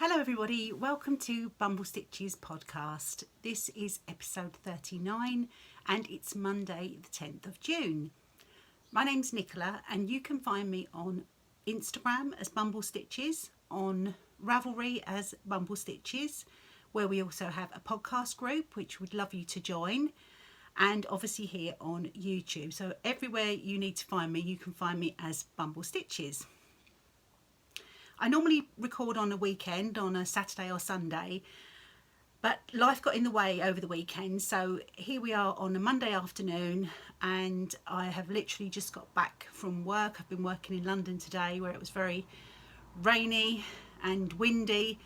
Hello everybody, welcome to Bumble Stitches podcast. This is episode 39 and it's Monday the 10th of June. My name's Nicola and you can find me on Instagram as Bumble Stitches, on Ravelry as Bumble Stitches, where we also have a podcast group which we'd love you to join, and obviously here on YouTube. So everywhere you need to find me, you can find me as Bumble Stitches. I normally record on a weekend, on a Saturday or Sunday, but life got in the way over the weekend. So here we are on a Monday afternoon and I have literally just got back from work. I've been working in London today where it was very rainy and windy.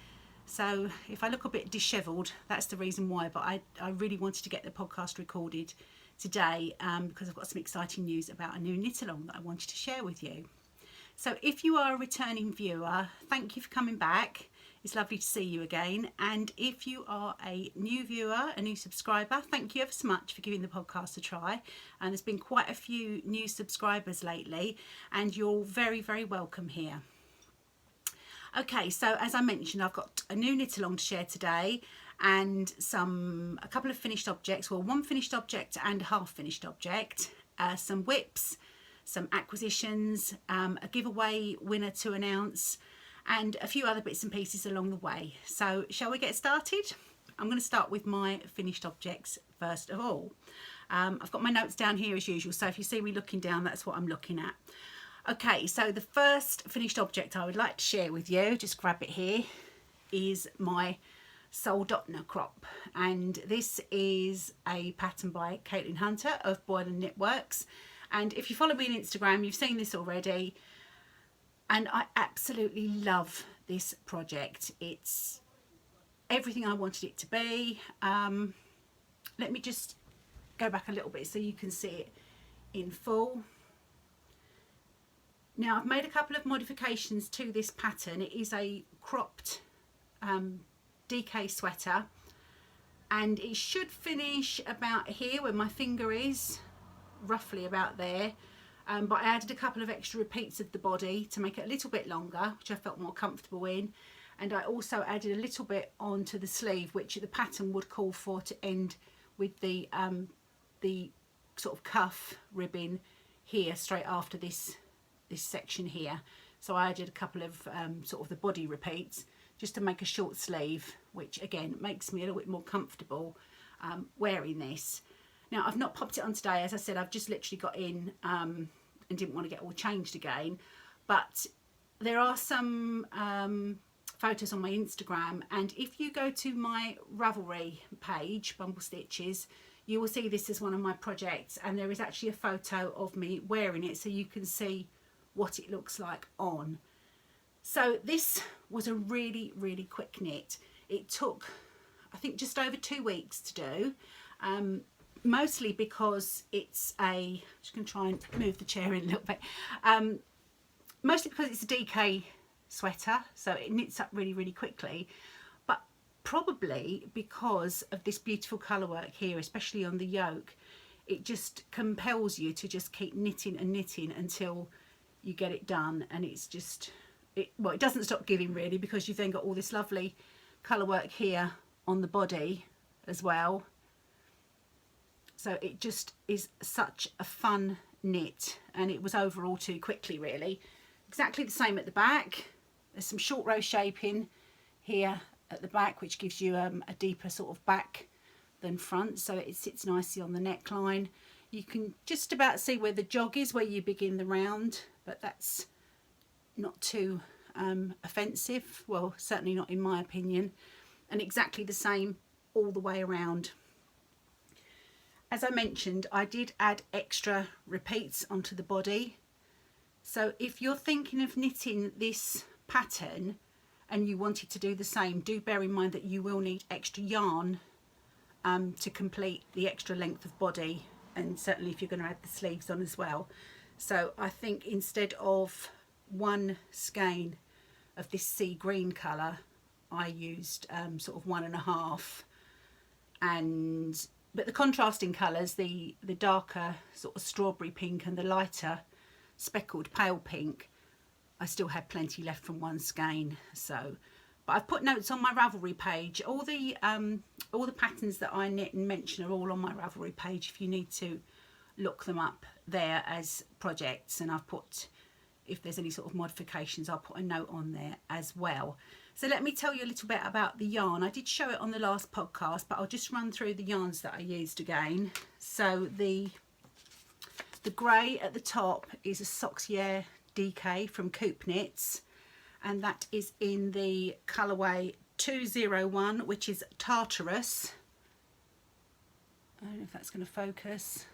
So if I look a bit dishevelled, that's the reason why. But I really wanted to get the podcast recorded today because I've got some exciting news about a new knit along that I wanted to share with you. So if you are a returning viewer, thank you for coming back. It's lovely to see you again. And if you are a new viewer, a new subscriber, thank you ever so much for giving the podcast a try. And there's been quite a few new subscribers lately and you're very, very welcome here. Okay, so as I mentioned, I've got a new knit along to share today and a couple of finished objects, well, one finished object and a half finished object, some whips, some acquisitions, a giveaway winner to announce, and a few other bits and pieces along the way. So shall we get started? I'm going to start with my finished objects first of all. I've got my notes down here as usual, so if you see me looking down, that's what I'm looking at. Okay, so the first finished object I would like to share with you, just grab it here, is my Soldotna crop. And this is a pattern by Caitlin Hunter of Boyland Knitworks. And if you follow me on Instagram, you've seen this already. And I absolutely love this project. It's everything I wanted it to be. Let me just go back a little bit so you can see it in full. Now I've made a couple of modifications to this pattern. It is a cropped DK sweater. And it should finish about here where my finger is. Roughly about there, but I added a couple of extra repeats of the body to make it a little bit longer, which I felt more comfortable in, and I also added a little bit onto the sleeve, which the pattern would call for to end with the sort of cuff ribbing here straight after this section here. So I added a couple of sort of the body repeats just to make a short sleeve, which again makes me a little bit more comfortable wearing this. Now, I've not popped it on today. As I said, I've just literally got in and didn't want to get all changed again. But there are some photos on my Instagram. And if you go to my Ravelry page, Bumble Stitches, you will see this as one of my projects. And there is actually a photo of me wearing it so you can see what it looks like on. So this was a really, really quick knit. It took, I think, just over 2 weeks to do. Mostly because it's I'm just going to try and move the chair in a little bit. Mostly because it's a DK sweater, so it knits up really, really quickly. But probably because of this beautiful colour work here, especially on the yoke, it just compels you to just keep knitting and knitting until you get it done. And it's just, it doesn't stop giving really, because you've then got all this lovely colour work here on the body as well. So it just is such a fun knit, and it was over all too quickly really. Exactly the same at the back. There's some short row shaping here at the back, which gives you a deeper sort of back than front, so it sits nicely on the neckline. You can just about see where the jog is, where you begin the round, but that's not too offensive, well, certainly not in my opinion. And exactly the same all the way around. As I mentioned, I did add extra repeats onto the body. So if you're thinking of knitting this pattern and you wanted to do the same, do bear in mind that you will need extra yarn to complete the extra length of body, and certainly if you're going to add the sleeves on as well. So I think instead of one skein of this sea green colour, I used sort of 1.5, but the contrasting colours, the darker sort of strawberry pink and the lighter speckled pale pink, I still had plenty left from one skein. So But I've put notes on my Ravelry page. All the patterns that I knit and mention are all on my Ravelry page if you need to look them up there as projects. And I've put, if there's any sort of modifications, I'll put a note on there as well. So let me tell you a little bit about the yarn. I did show it on the last podcast, but I'll just run through the yarns that I used again. So the grey at the top is a Tenyear DK from Coop Knits, and that is in the colourway 201, which is Tartarus. I don't know if that's going to focus.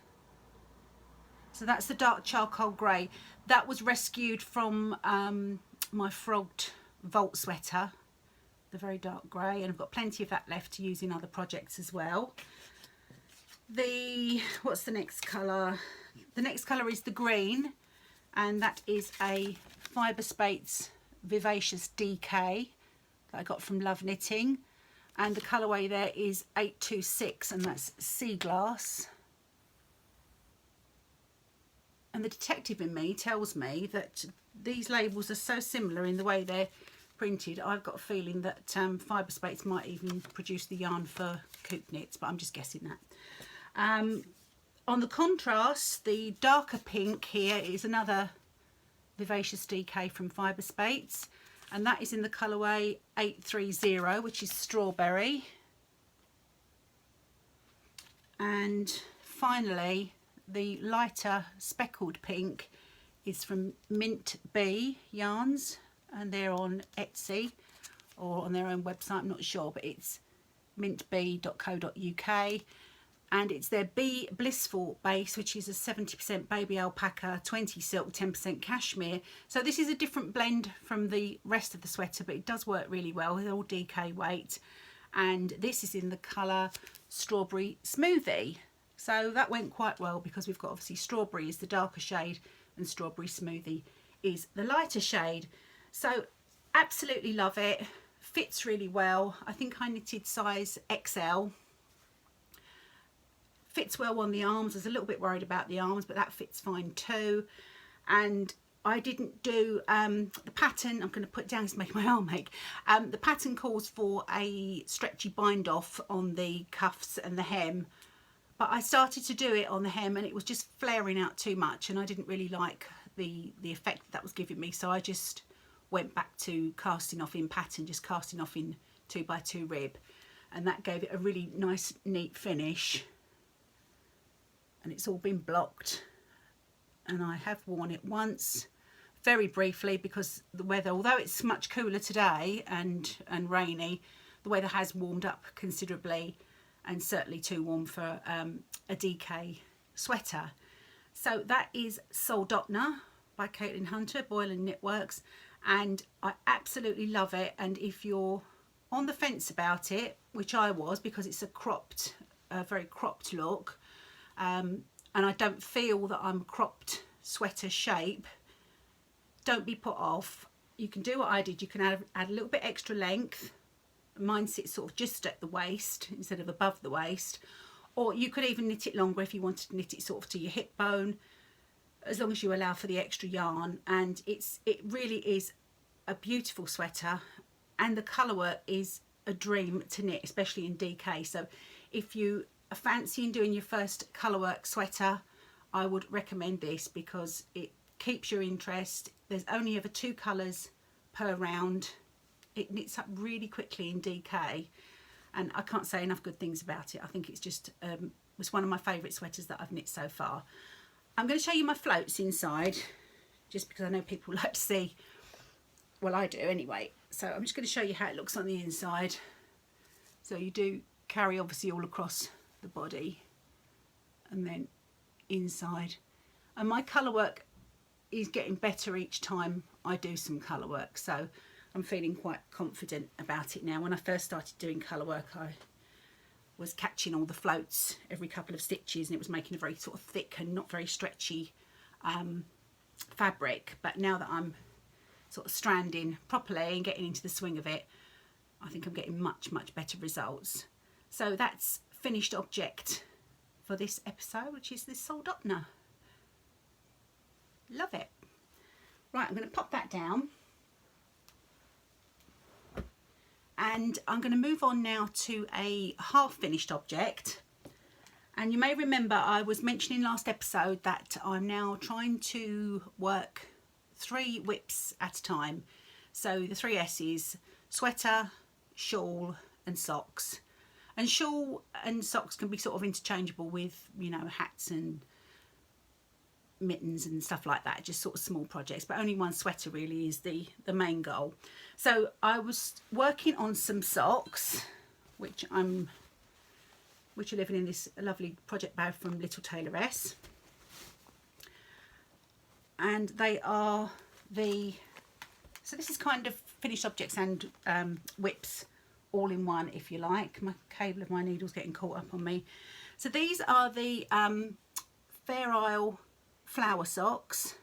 So that's the dark charcoal grey. That was rescued from my frogged Vault sweater, the very dark grey, and I've got plenty of that left to use in other projects as well. What's the next colour? The next colour is the green, and that is a Fibre Spates Vivacious DK that I got from Love Knitting, and the colourway there is 826, and that's Sea Glass. And the detective in me tells me that these labels are so similar in the way they're printed. I've got a feeling that Fibre Spates might even produce the yarn for Coop Knits, but I'm just guessing that. On the contrast, the darker pink here is another Vivacious DK from Fibre Spates, and that is in the colourway 830, which is Strawberry. And finally, the lighter speckled pink is from Mint Bee yarns, and they're on Etsy or on their own website, I'm not sure, but it's mintbee.co.uk, and it's their Bee Blissful base, which is a 70% baby alpaca, 20 silk, 10% cashmere. So this is a different blend from the rest of the sweater, but it does work really well. They're all DK weight, and this is in the colour Strawberry Smoothie. So that went quite well because we've got obviously Strawberry is the darker shade and Strawberry Smoothie is the lighter shade. So absolutely love it. Fits really well. I think I knitted size XL. Fits well on the arms. I was a little bit worried about the arms, but that fits fine too. And I didn't do the pattern. I'm going to put down to make my arm ache. The pattern calls for a stretchy bind off on the cuffs and the hem, but I started to do it on the hem and it was just flaring out too much, and I didn't really like the effect that was giving me, so I just went back to casting off in pattern, just casting off in 2x2 rib, and that gave it a really nice neat finish. And it's all been blocked, and I have worn it once very briefly because the weather, although it's much cooler today and rainy, the weather has warmed up considerably, and certainly too warm for a DK sweater. So that is Soldotna by Caitlin Hunter, Boyland Knitworks, and I absolutely love it. And if you're on the fence about it, which I was, because it's a very cropped look, and I don't feel that I'm cropped sweater shape, don't be put off. You can do what I did. You can add a little bit extra length. Mine sits sort of just at the waist instead of above the waist, or you could even knit it longer if you wanted to knit it sort of to your hip bone, as long as you allow for the extra yarn. And it really is a beautiful sweater, and the colour work is a dream to knit, especially in DK. So if you are fancying doing your first colour work sweater, I would recommend this because it keeps your interest. There's only ever 2 colours per round. It knits up really quickly in DK, and I can't say enough good things about it. I think it's just it's one of my favourite sweaters that I've knit so far. I'm going to show you my floats inside, just because I know people like to see, well, I do anyway. So I'm just going to show you how it looks on the inside. So you do carry obviously all across the body and then inside, and my colour work is getting better each time I do some colour work, so I'm feeling quite confident about it now. When I first started doing colour work, I was catching all the floats every couple of stitches, and it was making a very sort of thick and not very stretchy fabric. But now that I'm sort of stranding properly and getting into the swing of it, I think I'm getting much better results. So that's finished object for this episode, which is this Soldotna. Love it. Right, I'm going to pop that down. And I'm going to move on now to a half finished object. And you may remember I was mentioning last episode that I'm now trying to work 3 whips at a time. So the 3 S's: sweater, shawl and socks. And shawl and socks can be sort of interchangeable with, you know, hats and mittens and stuff like that, just sort of small projects, but only one sweater really is the main goal. So I was working on some socks, which are living in this lovely project bag from Little Tailoress, and they are so this is kind of finished objects and whips all in one, if you like. My cable of my needle's getting caught up on me. So these are the Fair Isle flower socks.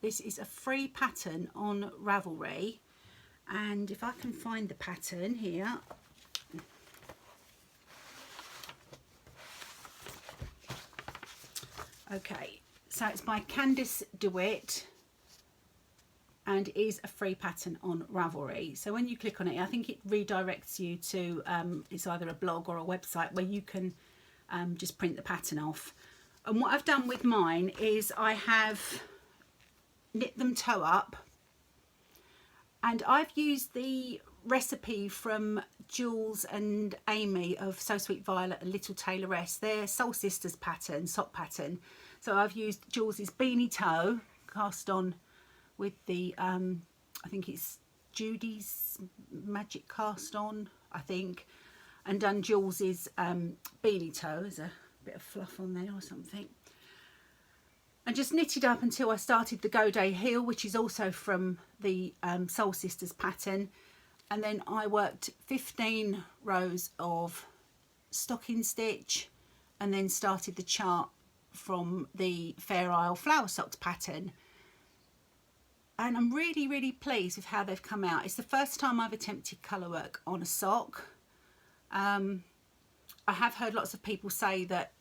This is a free pattern on Ravelry, and if I can find the pattern here, okay, so it's by Candice DeWitt and is a free pattern on Ravelry. So when you click on it, I think it redirects you to it's either a blog or a website where you can just print the pattern off. And what I've done with mine is I have knit them toe up, and I've used the recipe from Jules and Amy of So Sweet Violet and Little Tailoress, their Soul Sisters pattern, sock pattern. So I've used Jules's beanie toe cast on with the I think it's Judy's Magic cast on, I think, and done Jules's beanie toe. There's a bit of fluff on there or something, and just knitted up until I started the Go Day heel, which is also from the Soul Sisters pattern, and then I worked 15 rows of stocking stitch and then started the chart from the Fair Isle flower socks pattern. And I'm really pleased with how they've come out. It's the first time I've attempted colour work on a sock. I have heard lots of people say that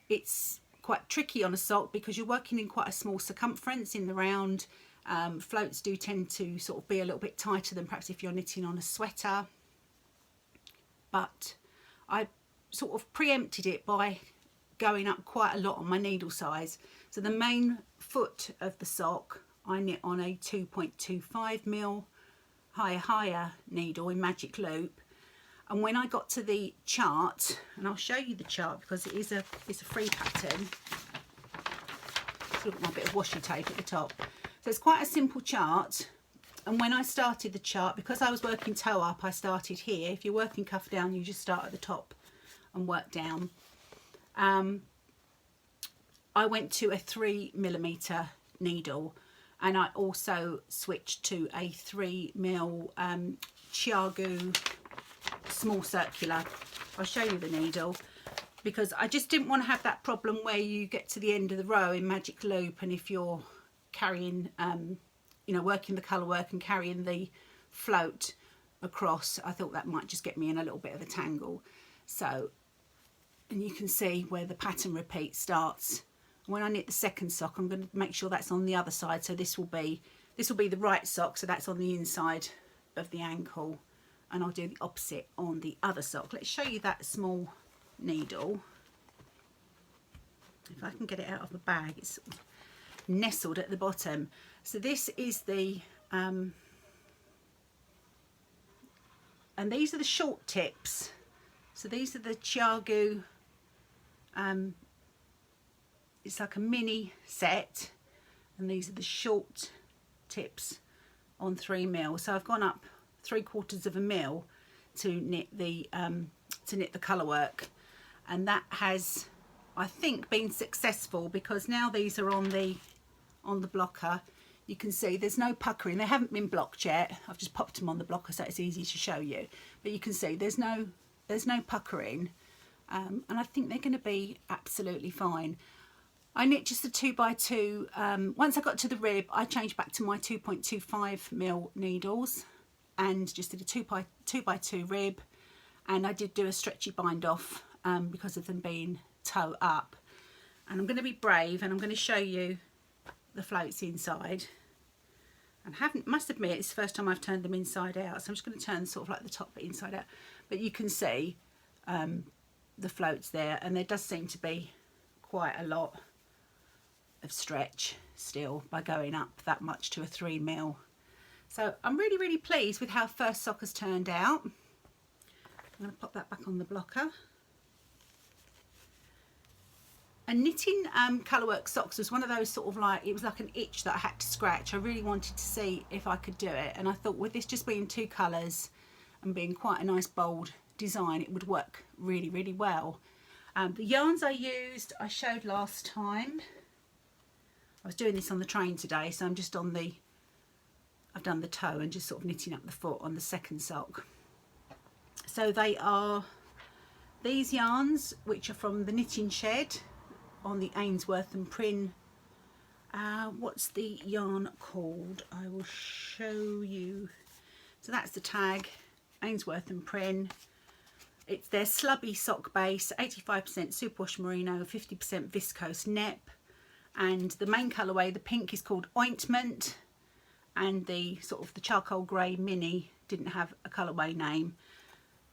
it's quite tricky on a sock because you're working in quite a small circumference in the round. Floats do tend to sort of be a little bit tighter than perhaps if you're knitting on a sweater. But I sort of preempted it by going up quite a lot on my needle size. So the main foot of the sock I knit on a 2.25mm higher needle in magic loop, and when I got to the chart, and I'll show you the chart because it's a free pattern. Look at my bit of washi tape at the top. So it's quite a simple chart, and when I started the chart, because I was working toe up, I started here. If you're working cuff down, you just start at the top and work down. I went to a 3mm needle, and I also switched to a 3mm Chiagu small circular. I'll show you the needle because I just didn't want to have that problem where you get to the end of the row in magic loop, and if you're carrying you know, working the colour work and carrying the float across, I thought that might just get me in a little bit of a tangle. So, and you can see where the pattern repeat starts. When I knit the second sock, I'm going to make sure that's on the other side. So this will be the right sock, so that's on the inside of the ankle, and I'll do the opposite on the other sock. Let's show you that small needle. If I can get it out of the bag, it's nestled at the bottom. So this is the and these are the short tips. So these are the Chiagu. It's like a mini set, and these are the short tips on 3mm. So I've gone up 3/4 mil to knit the colour work, and that has, I think, been successful because now these are on the blocker. You can see there's no puckering. They haven't been blocked yet. I've just popped them on the blocker so it's easy to show you. But you can see there's no puckering, and I think they're going to be absolutely fine. I knit just a 2x2. Once I got to the rib, I changed back to my 2.25mm needles and just did a 2x2 rib, and I did do a stretchy bind off because of them being toe up. And I'm going to be brave, and I'm going to show you the floats inside. and must admit it's the first time I've turned them inside out, so I'm just going to turn sort of like the top bit inside out, but you can see the floats there, and there does seem to be quite a lot of stretch still by going up that much to a 3mm. So I'm really pleased with how first sock has turned out. I'm going to pop that back on the blocker. And knitting colourwork socks was one of those sort of like, it was like an itch that I had to scratch. I really wanted to see if I could do it, and I thought with this just being 2 colours and being quite a nice bold design, it would work really well. The yarns I used, I showed last time. I was doing this on the train today, so I'm just on the, I've done the toe and just sort of knitting up the foot on the second sock. So they are these yarns, which are from the Knitting Shed on the Ainsworth and Prynne. What's the yarn called? I will show you. So that's the tag, Ainsworth and Prynne. It's their slubby sock base, 85% superwash merino, 50% viscose nep, and the main colourway, the pink, is called Ointment, and the sort of the charcoal grey mini didn't have a colourway name.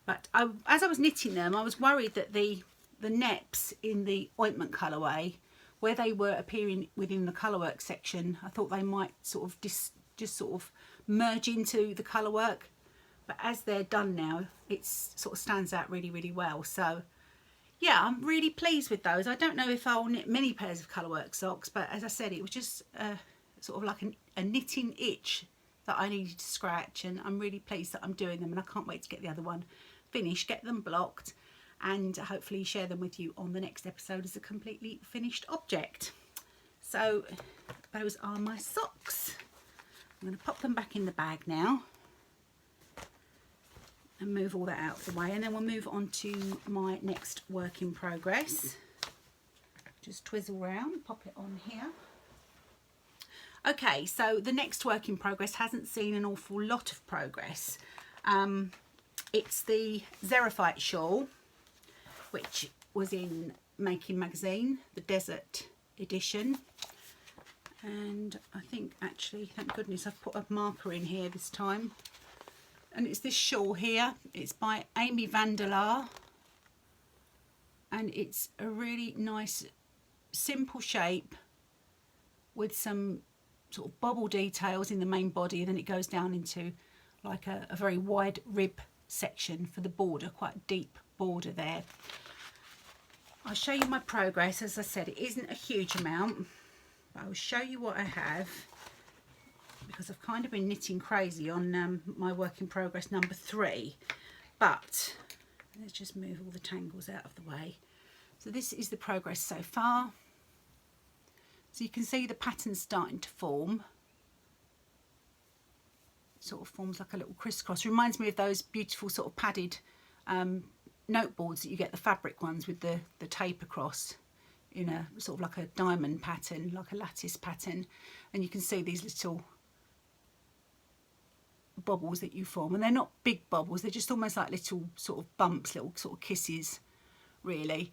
But as I was knitting them, I was worried that the neps in the Ointment colourway, where they were appearing within the colourwork section, I thought they might sort of just sort of merge into the colourwork. But as they're done now, it sort of stands out really well. So yeah, I'm really pleased with those. I don't know if I'll knit many pairs of colourwork socks, but as I said, it was just sort of like a knitting itch that I needed to scratch, and I'm really pleased that I'm doing them, and I can't wait to get the other one finished, get them blocked, and hopefully share them with you on the next episode as a completely finished object. So those are my socks. I'm going to pop them back in the bag now and move all that out of the way, and then we'll move on to my next work in progress. Just twizzle round, pop it on here. Okay, so the next work in progress hasn't seen an awful lot of progress. It's the Xerophyte shawl, which was in Making Magazine, the Desert edition. And I think actually, thank goodness, I've put a marker in here this time. And it's this shawl here. It's by Amy Vandelar, and it's a really nice simple shape with some sort of bobble details in the main body, and then it goes down into like a very wide rib section for the border, quite a deep border there. I'll show you my progress. As I said, it isn't a huge amount, but I'll show you what I have, because I've kind of been knitting crazy on my work in progress number 3. But let's just move all the tangles out of the way. So this is the progress so far. So you can see the pattern starting to form. It sort of forms like a little crisscross. Reminds me of those beautiful sort of padded note boards that you get, the fabric ones with the tape across, in a sort of like a diamond pattern, like a lattice pattern. And you can see these little bobbles that you form, and they're not big bobbles, they're just almost like little sort of bumps, little sort of kisses really.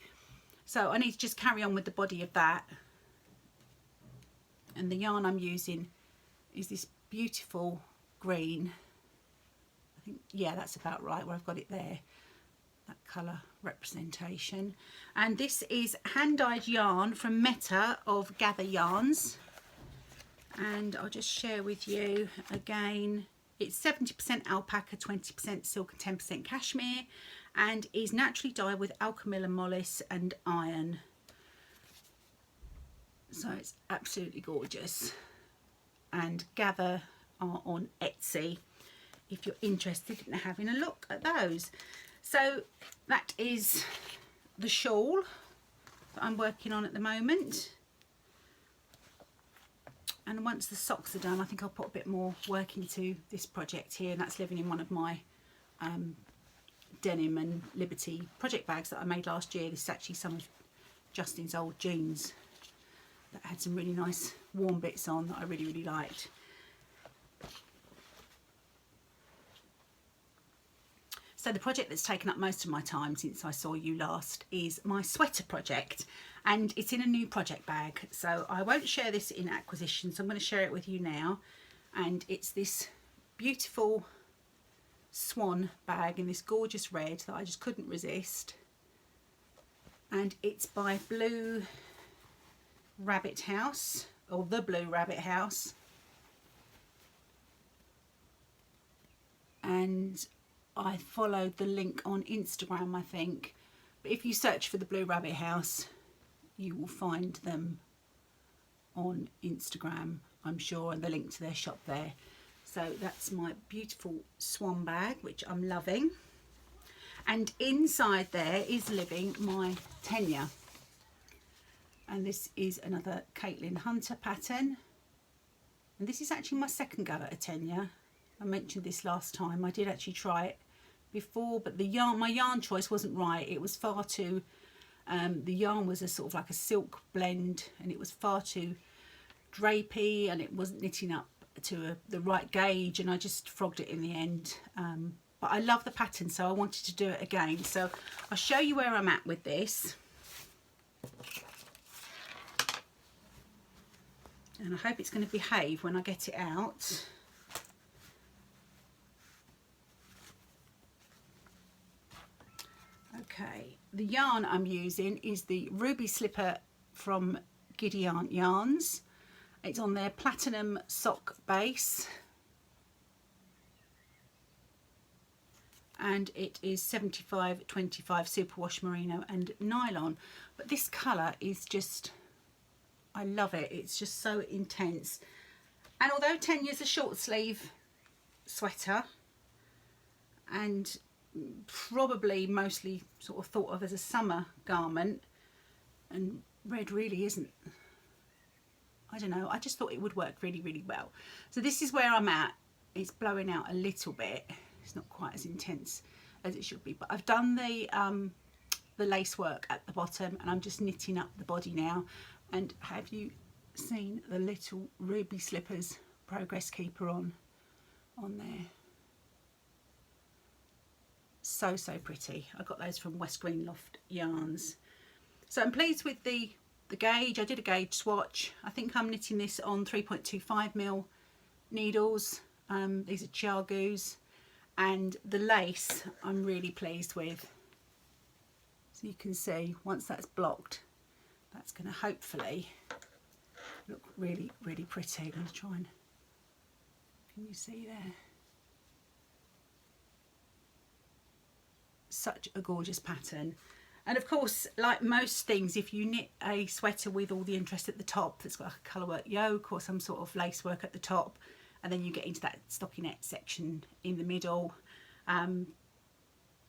So I need to just carry on with the body of that, and the yarn I'm using is this beautiful green. I think, yeah, that's about right where I've got it there, that colour representation. And this is hand-dyed yarn from Meta of Gather Yarns, and I'll just share with you again. It's 70% alpaca, 20% silk and 10% cashmere, and is naturally dyed with alchemilla molis and iron. So it's absolutely gorgeous. And Gather are on Etsy if you're interested in having a look at those. So that is the shawl that I'm working on at the moment. And once the socks are done, I think I'll put a bit more work into this project here, and that's living in one of my Denim and Liberty project bags that I made last year. This is actually some of Justin's old jeans that had some really nice warm bits on that I really liked. So the project that's taken up most of my time since I saw you last is my sweater project, and it's in a new project bag. So I won't share this in acquisition, so I'm going to share it with you now. and it's this beautiful swan bag in this gorgeous red that I just couldn't resist, and it's by Blue Rabbit House, or the Blue Rabbit House, and I followed the link on Instagram, I think, but if you search for the Blue Rabbit House you will find them on Instagram, I'm sure, and the link to their shop there. So that's my beautiful swan bag, which I'm loving. And inside there is living my Tenyear. And this is another Caitlin Hunter pattern. And this is actually my second go at a Tenyear. I mentioned this last time. I did actually try it before, but the yarn, my yarn choice wasn't right. It was far too, the yarn was a sort of like a silk blend, and it was far too drapey, and it wasn't knitting up to the right gauge, and I just frogged it in the end. But I love the pattern, so I wanted to do it again. So I'll show you where I'm at with this. And I hope it's going to behave when I get it out. Okay, the yarn I'm using is the Ruby Slipper from Giddy Aunt Yarns. It's on their platinum sock base, and it is 75-25 superwash merino and nylon. But this colour is just, I love it. It's just so intense. And although Tenyear's a short sleeve sweater and probably mostly sort of thought of as a summer garment, and red really isn't, I don't know, I just thought it would work really, really well. So this is where I'm at. It's blowing out a little bit. It's not quite as intense as it should be, but I've done the lace work at the bottom, and I'm just knitting up the body now. And have you seen the little Ruby Slippers Progress Keeper on there? So pretty. I got those from West Greenloft Yarns. So I'm pleased with the gauge. I did a gauge swatch. I think I'm knitting this on 3.25mm needles. These are Chiagu's, and the lace I'm really pleased with. So you can see once that's blocked, that's going to hopefully look really, really pretty. I'm going to try and, can you see there? Such a gorgeous pattern. And of course, like most things, if you knit a sweater with all the interest at the top, that's got a colourwork yoke or some sort of lace work at the top, and then you get into that stockinette section in the middle,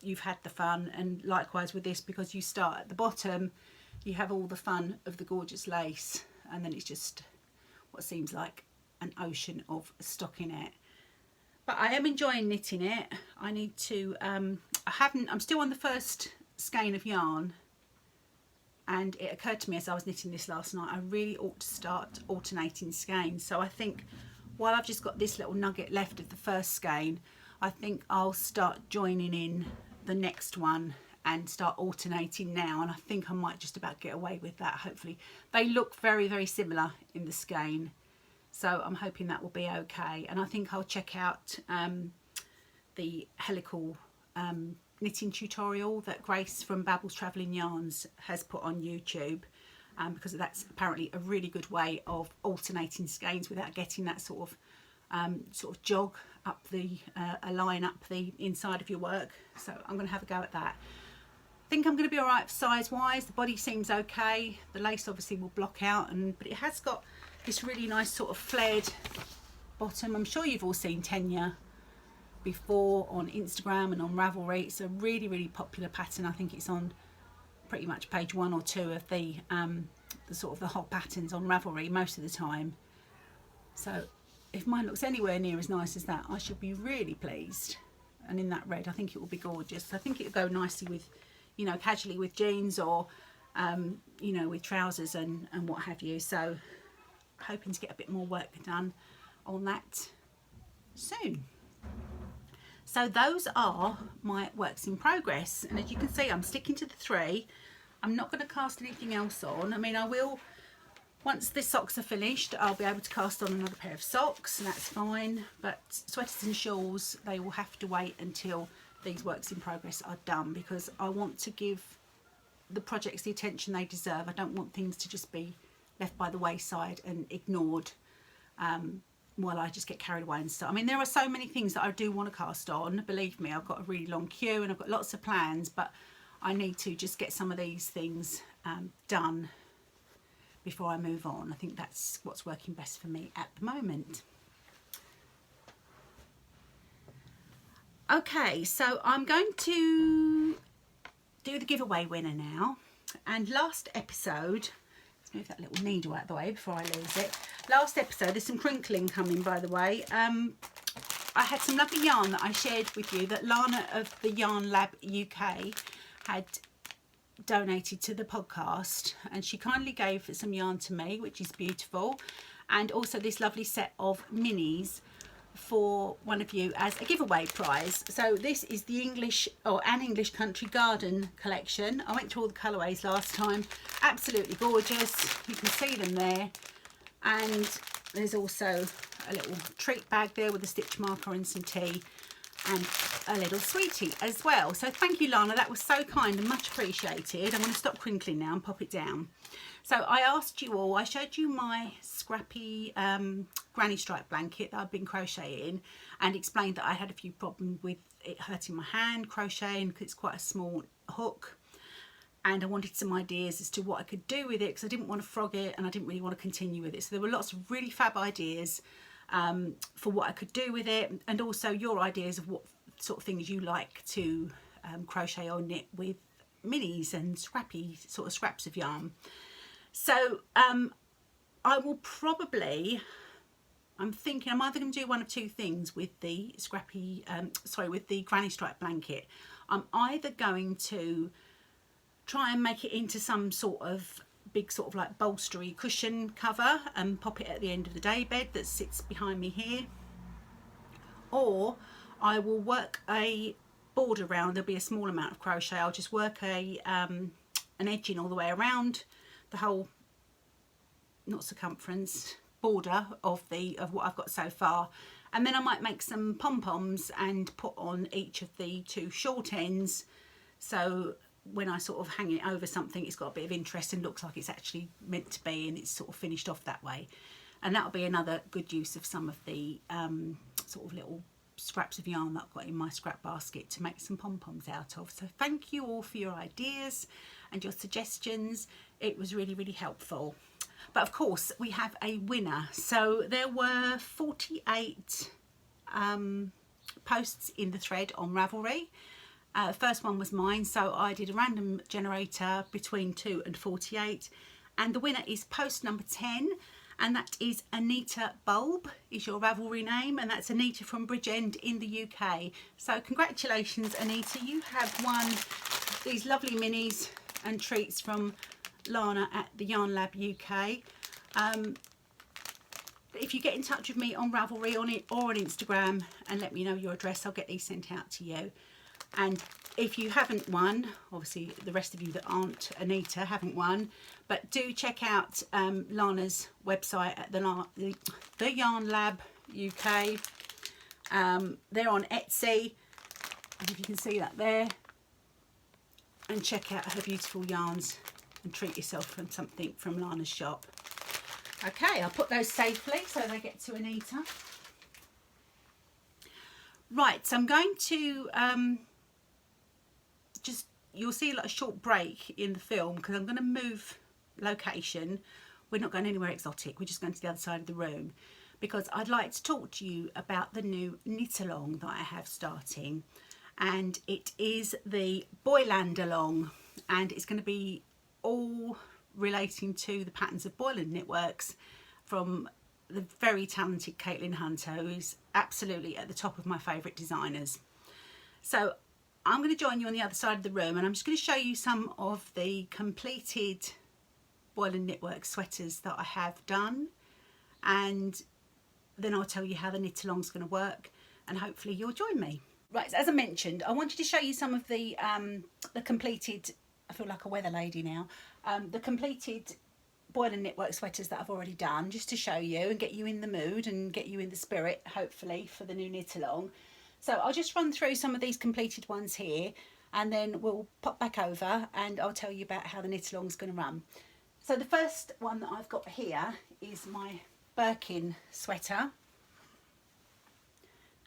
you've had the fun. And likewise with this, because you start at the bottom, you have all the fun of the gorgeous lace, and then it's just what seems like an ocean of stockinette. But I am enjoying knitting it. I need to, I'm still on the first skein of yarn, and it occurred to me as I was knitting this last night, I really ought to start alternating skeins. So I think while I've just got this little nugget left of the first skein, I think I'll start joining in the next one and start alternating now, and I think I might just about get away with that, hopefully. They look very, very similar in the skein, so I'm hoping that will be okay. And I think I'll check out the helical knitting tutorial that Grace from Babel's Travelling Yarns has put on YouTube, because that's apparently a really good way of alternating skeins without getting that sort of jog up the a line up the inside of your work. So I'm going to have a go at that. I think I'm going to be all right size wise. The body seems okay. The lace obviously will block out, but it has got this really nice sort of flared bottom. I'm sure you've all seen Tenyear before on Instagram and on Ravelry. It's a really, really popular pattern. I think it's on pretty much page 1 or 2 of the sort of the hot patterns on Ravelry most of the time. So if mine looks anywhere near as nice as that, I should be really pleased. And in that red, I think it will be gorgeous. I think it will go nicely with, you know, casually with jeans, or you know, with trousers and what have you. So hoping to get a bit more work done on that soon. So those are my works in progress, and as you can see, I'm sticking to the 3. I'm not going to cast anything else on. I mean, I will Once the socks are finished, I'll be able to cast on another pair of socks, and that's fine. But sweaters and shawls, they will have to wait until these works in progress are done, because I want to give the projects the attention they deserve. I don't want things to just be left by the wayside and ignored while I just get carried away and stuff. I mean, there are so many things that I do want to cast on. Believe me, I've got a really long queue and I've got lots of plans, but I need to just get some of these things done before I move on. I think that's what's working best for me at the moment. Okay, so I'm going to do the giveaway winner now. And last episode, let's move that little needle out of the way before I lose it. Last episode, there's some crinkling coming, by the way. I had some lovely yarn that I shared with you that Lana of the Yarn Lab UK had donated to the podcast, and she kindly gave some yarn to me, which is beautiful, and also this lovely set of minis for one of you as a giveaway prize. So this is the An English Country Garden collection. I went through all the colourways last time. Absolutely gorgeous. You can see them there. And there's also a little treat bag there with a stitch marker and some tea, and a little sweetie as well. So thank you, Lana, that was so kind and much appreciated. I'm going to stop crinkling now and pop it down. So I asked you all, I showed you my scrappy granny stripe blanket that I've been crocheting, and explained that I had a few problems with it hurting my hand crocheting because it's quite a small hook, and I wanted some ideas as to what I could do with it, because I didn't want to frog it and I didn't really want to continue with it. So there were lots of really fab ideas for what I could do with it, and also your ideas of what sort of things you like to crochet or knit with minis and scrappy sort of scraps of yarn. So I will probably, I'm thinking I'm either going to do one of two things with the scrappy, with the granny stripe blanket. I'm either going to try and make it into some sort of big sort of like bolstery cushion cover and pop it at the end of the day bed that sits behind me here, or I will work a border around. There'll be a small amount of crochet. I'll just work a an edging all the way around the whole, not circumference, border of what I've got so far, and then I might make some pom-poms and put on each of the two short ends, so when I sort of hang it over something, it's got a bit of interest and looks like it's actually meant to be, and it's sort of finished off that way. And that'll be another good use of some of the sort of little scraps of yarn that I've got in my scrap basket to make some pom-poms out of. So thank you all for your ideas and your suggestions. It was really, really helpful. But of course we have a winner. So there were 48 posts in the thread on Ravelry. The first one was mine, so I did a random generator between 2 and 48, and the winner is post number 10, and that is Anita Bulb is your Ravelry name, and that's Anita from Bridgend in the UK. So congratulations, Anita, you have won these lovely minis and treats from Lana at the Yarn Lab UK. If you get in touch with me on Ravelry or on Instagram and let me know your address, I'll get these sent out to you. And if you haven't won, obviously the rest of you that aren't Anita haven't won, but do check out Lana's website at the Yarn Lab UK. They're on Etsy, if you can see that there, and check out her beautiful yarns and treat yourself from something from Lana's shop. Okay, I'll put those safely so they get to Anita. Right, so I'm going to you'll see like a short break in the film because I'm going to move location. We're not going anywhere exotic, we're just going to the other side of the room, because I'd like to talk to you about the new knit along that I have starting, and it is the Boyland along, and it's going to be all relating to the patterns of Boyland Knitworks from the very talented Caitlin Hunter, who is absolutely at the top of my favourite designers. So I'm going to join you on the other side of the room, and I'm just going to show you some of the completed Boyland Knitworks sweaters that I have done, and then I'll tell you how the knit along is going to work, and hopefully you'll join me. Right, so as I mentioned, I wanted to show you some of the completed, I feel like a weather lady now, the completed Boyland knitwork sweaters that I've already done, just to show you and get you in the mood and get you in the spirit, hopefully, for the new knit along. So I'll just run through some of these completed ones here, and then we'll pop back over and I'll tell you about how the knit along's going to run. So the first one that I've got here is my Birkin sweater,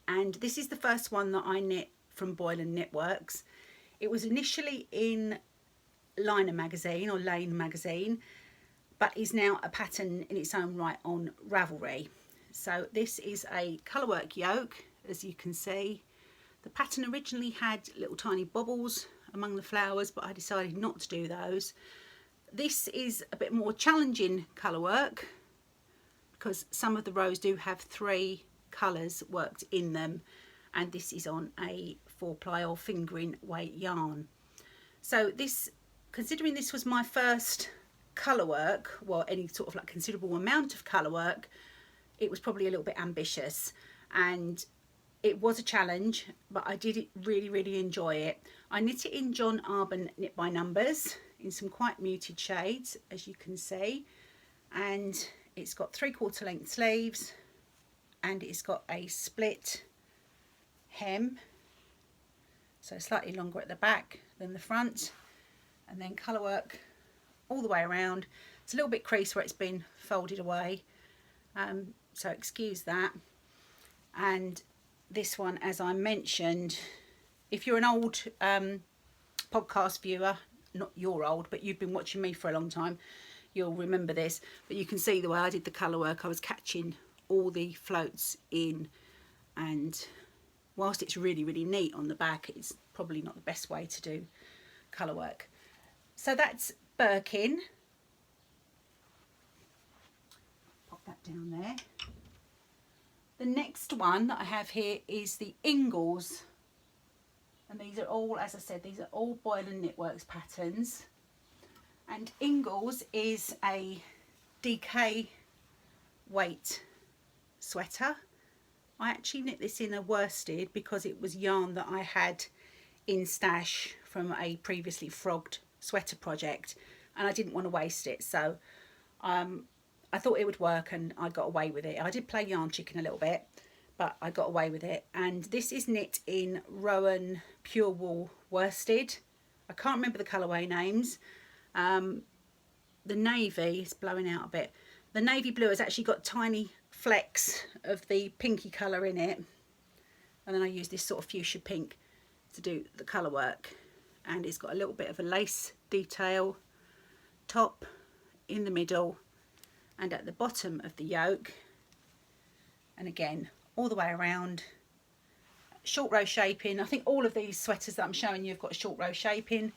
and this is the first one that I knit from Boyland Knitworks. It was initially in Liner magazine or Lane magazine, but is now a pattern in its own right on Ravelry. So this is a colourwork yoke, as you can see. The pattern originally had little tiny bobbles among the flowers, but I decided not to do those. This is a bit more challenging colourwork because some of the rows do have 3 colours worked in them, and this is on a 4-ply or fingering weight yarn. So this, considering this was my first colour work, well, any sort of like considerable amount of colour work, it was probably a little bit ambitious, and it was a challenge, but I did really enjoy it. I knit it in John Arbon Knit by Numbers in some quite muted shades, as you can see, and it's got 3/4 length sleeves, and it's got a split hem, so slightly longer at the back than the front, and then colour work all the way around. It's a little bit creased where it's been folded away, so excuse that. And this one, as I mentioned, if you're an old podcast viewer, not you're old, but you've been watching me for a long time, you'll remember this. But you can see the way I did the colour work, I was catching all the floats in, and whilst it's really neat on the back, it's probably not the best way to do colour work. So that's Birkin. Pop that down there. The next one that I have here is the Ingalls, and these are all, as I said, these are all Boyland Knitworks patterns. And Ingalls is a DK weight sweater. I actually knit this in a worsted because it was yarn that I had in stash from a previously frogged sweater project, and I didn't want to waste it, so I thought it would work, and I got away with it. I did play yarn chicken a little bit, but I got away with it. And this is knit in Rowan Pure Wool worsted. I can't remember the colourway names. The navy is blowing out a bit. The navy blue has actually got tiny flecks of the pinky colour in it, and then I use this sort of fuchsia pink to do the colour work. And it's got a little bit of a lace detail top in the middle and at the bottom of the yoke, and again all the way around. Short row shaping. I think all of these sweaters that I'm showing you have got a short row shaping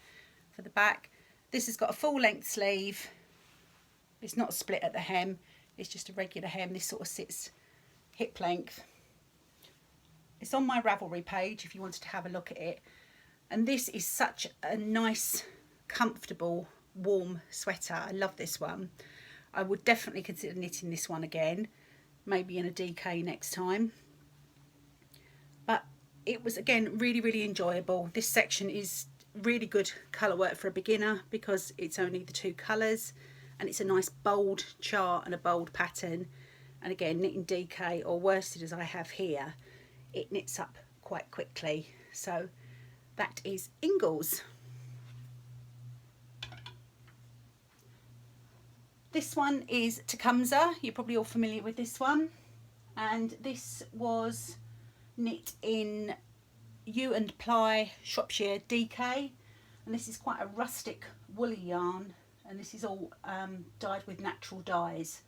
for the back. This has got a full length sleeve. It's not split at the hem, it's just a regular hem. This sort of sits hip length. It's on my Ravelry page if you wanted to have a look at it. And this is such a nice, comfortable, warm sweater. I love this one. I would definitely consider knitting this one again, maybe in a DK next time. But it was, again, really enjoyable. This section is really good colour work for a beginner because it's only the 2 colours, and it's a nice bold chart and a bold pattern. And again, knitting DK or worsted as I have here, it knits up quite quickly. So that is Ingalls. This one is Tecumseh. You're probably all familiar with this one, and this was knit in Yew and Ply Shropshire DK, and this is quite a rustic woolly yarn, and this is all dyed with natural dyes.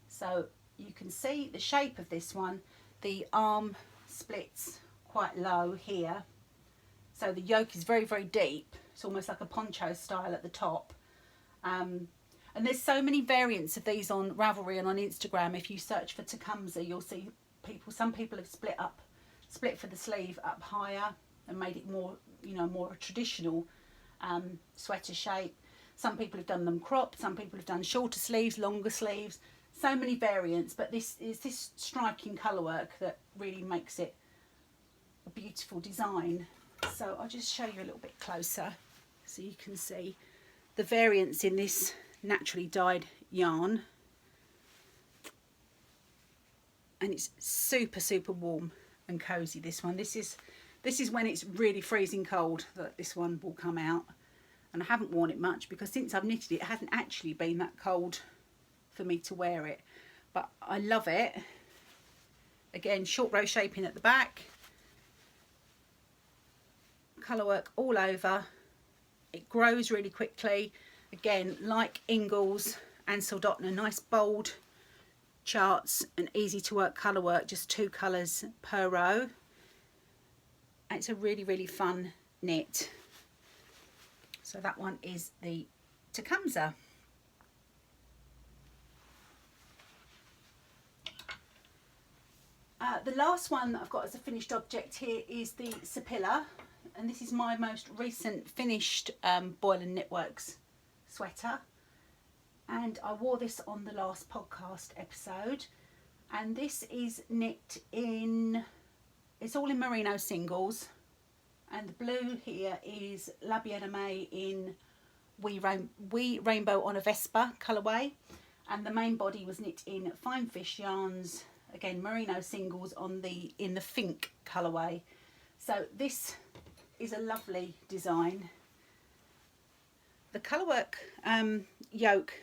So you can see the shape of this one. The arm splits quite low here, so the yoke is very deep. It's almost like a poncho style at the top. And there's so many variants of these on Ravelry and on Instagram. If you search for Tecumseh, you'll see some people have split for the sleeve up higher and made it more, more traditional sweater shape. Some people have done them cropped, some people have done shorter sleeves, longer sleeves. So many variants, but this is this striking colour work that really makes it a beautiful design. So I'll just show you a little bit closer so you can see the variants in this naturally dyed yarn, and it's super warm and cozy. This one, this is when it's really freezing cold that this one will come out. And I haven't worn it much because since I've knitted it, it hasn't actually been that cold for me to wear it, but I love it. Again, short row shaping at the back, colour work all over. It grows really quickly. Again, like Ingles and Soldotna, nice bold charts and easy to work colour work, just 2 colours per row. And it's a really fun knit. So that one is the Tecumseh. The last one that I've got as a finished object here is the Sapilla, and this is my most recent finished Boyland Knitworks sweater, and I wore this on the last podcast episode. And this is knit in, it's all in merino singles, and the blue here is La Bien-Aimée in Wee Rainbow on a Vespa colourway, and the main body was knit in Fine Fish yarns, again merino singles in the Fink colourway. So this is a lovely design. The colourwork yoke,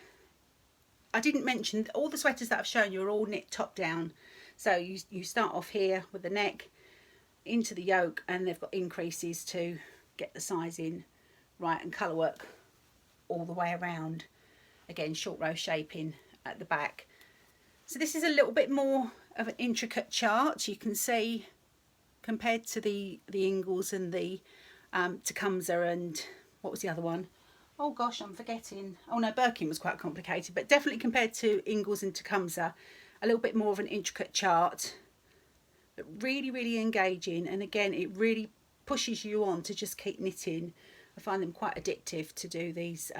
I didn't mention, all the sweaters that I've shown you are all knit top down. So you start off here with the neck into the yoke, and they've got increases to get the size in right, and colour work all the way around. Again, short row shaping at the back. So this is a little bit more of an intricate chart. You can see compared to the Ingles and the Tecumseh, and what was the other one? Oh gosh, I'm forgetting. Oh no, Birkin was quite complicated, but definitely compared to Ingles and Tecumseh, a little bit more of an intricate chart. But really engaging, and again it really pushes you on to just keep knitting. I find them quite addictive to do these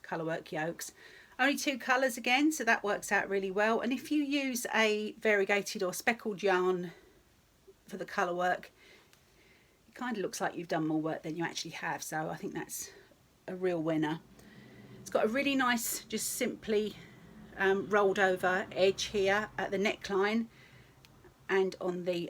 colourwork yokes. Only 2 colours again, so that works out really well. And if you use a variegated or speckled yarn for the colourwork, it kind of looks like you've done more work than you actually have, so I think that's a real winner. It's got a really nice, just simply rolled over edge here at the neckline, and on the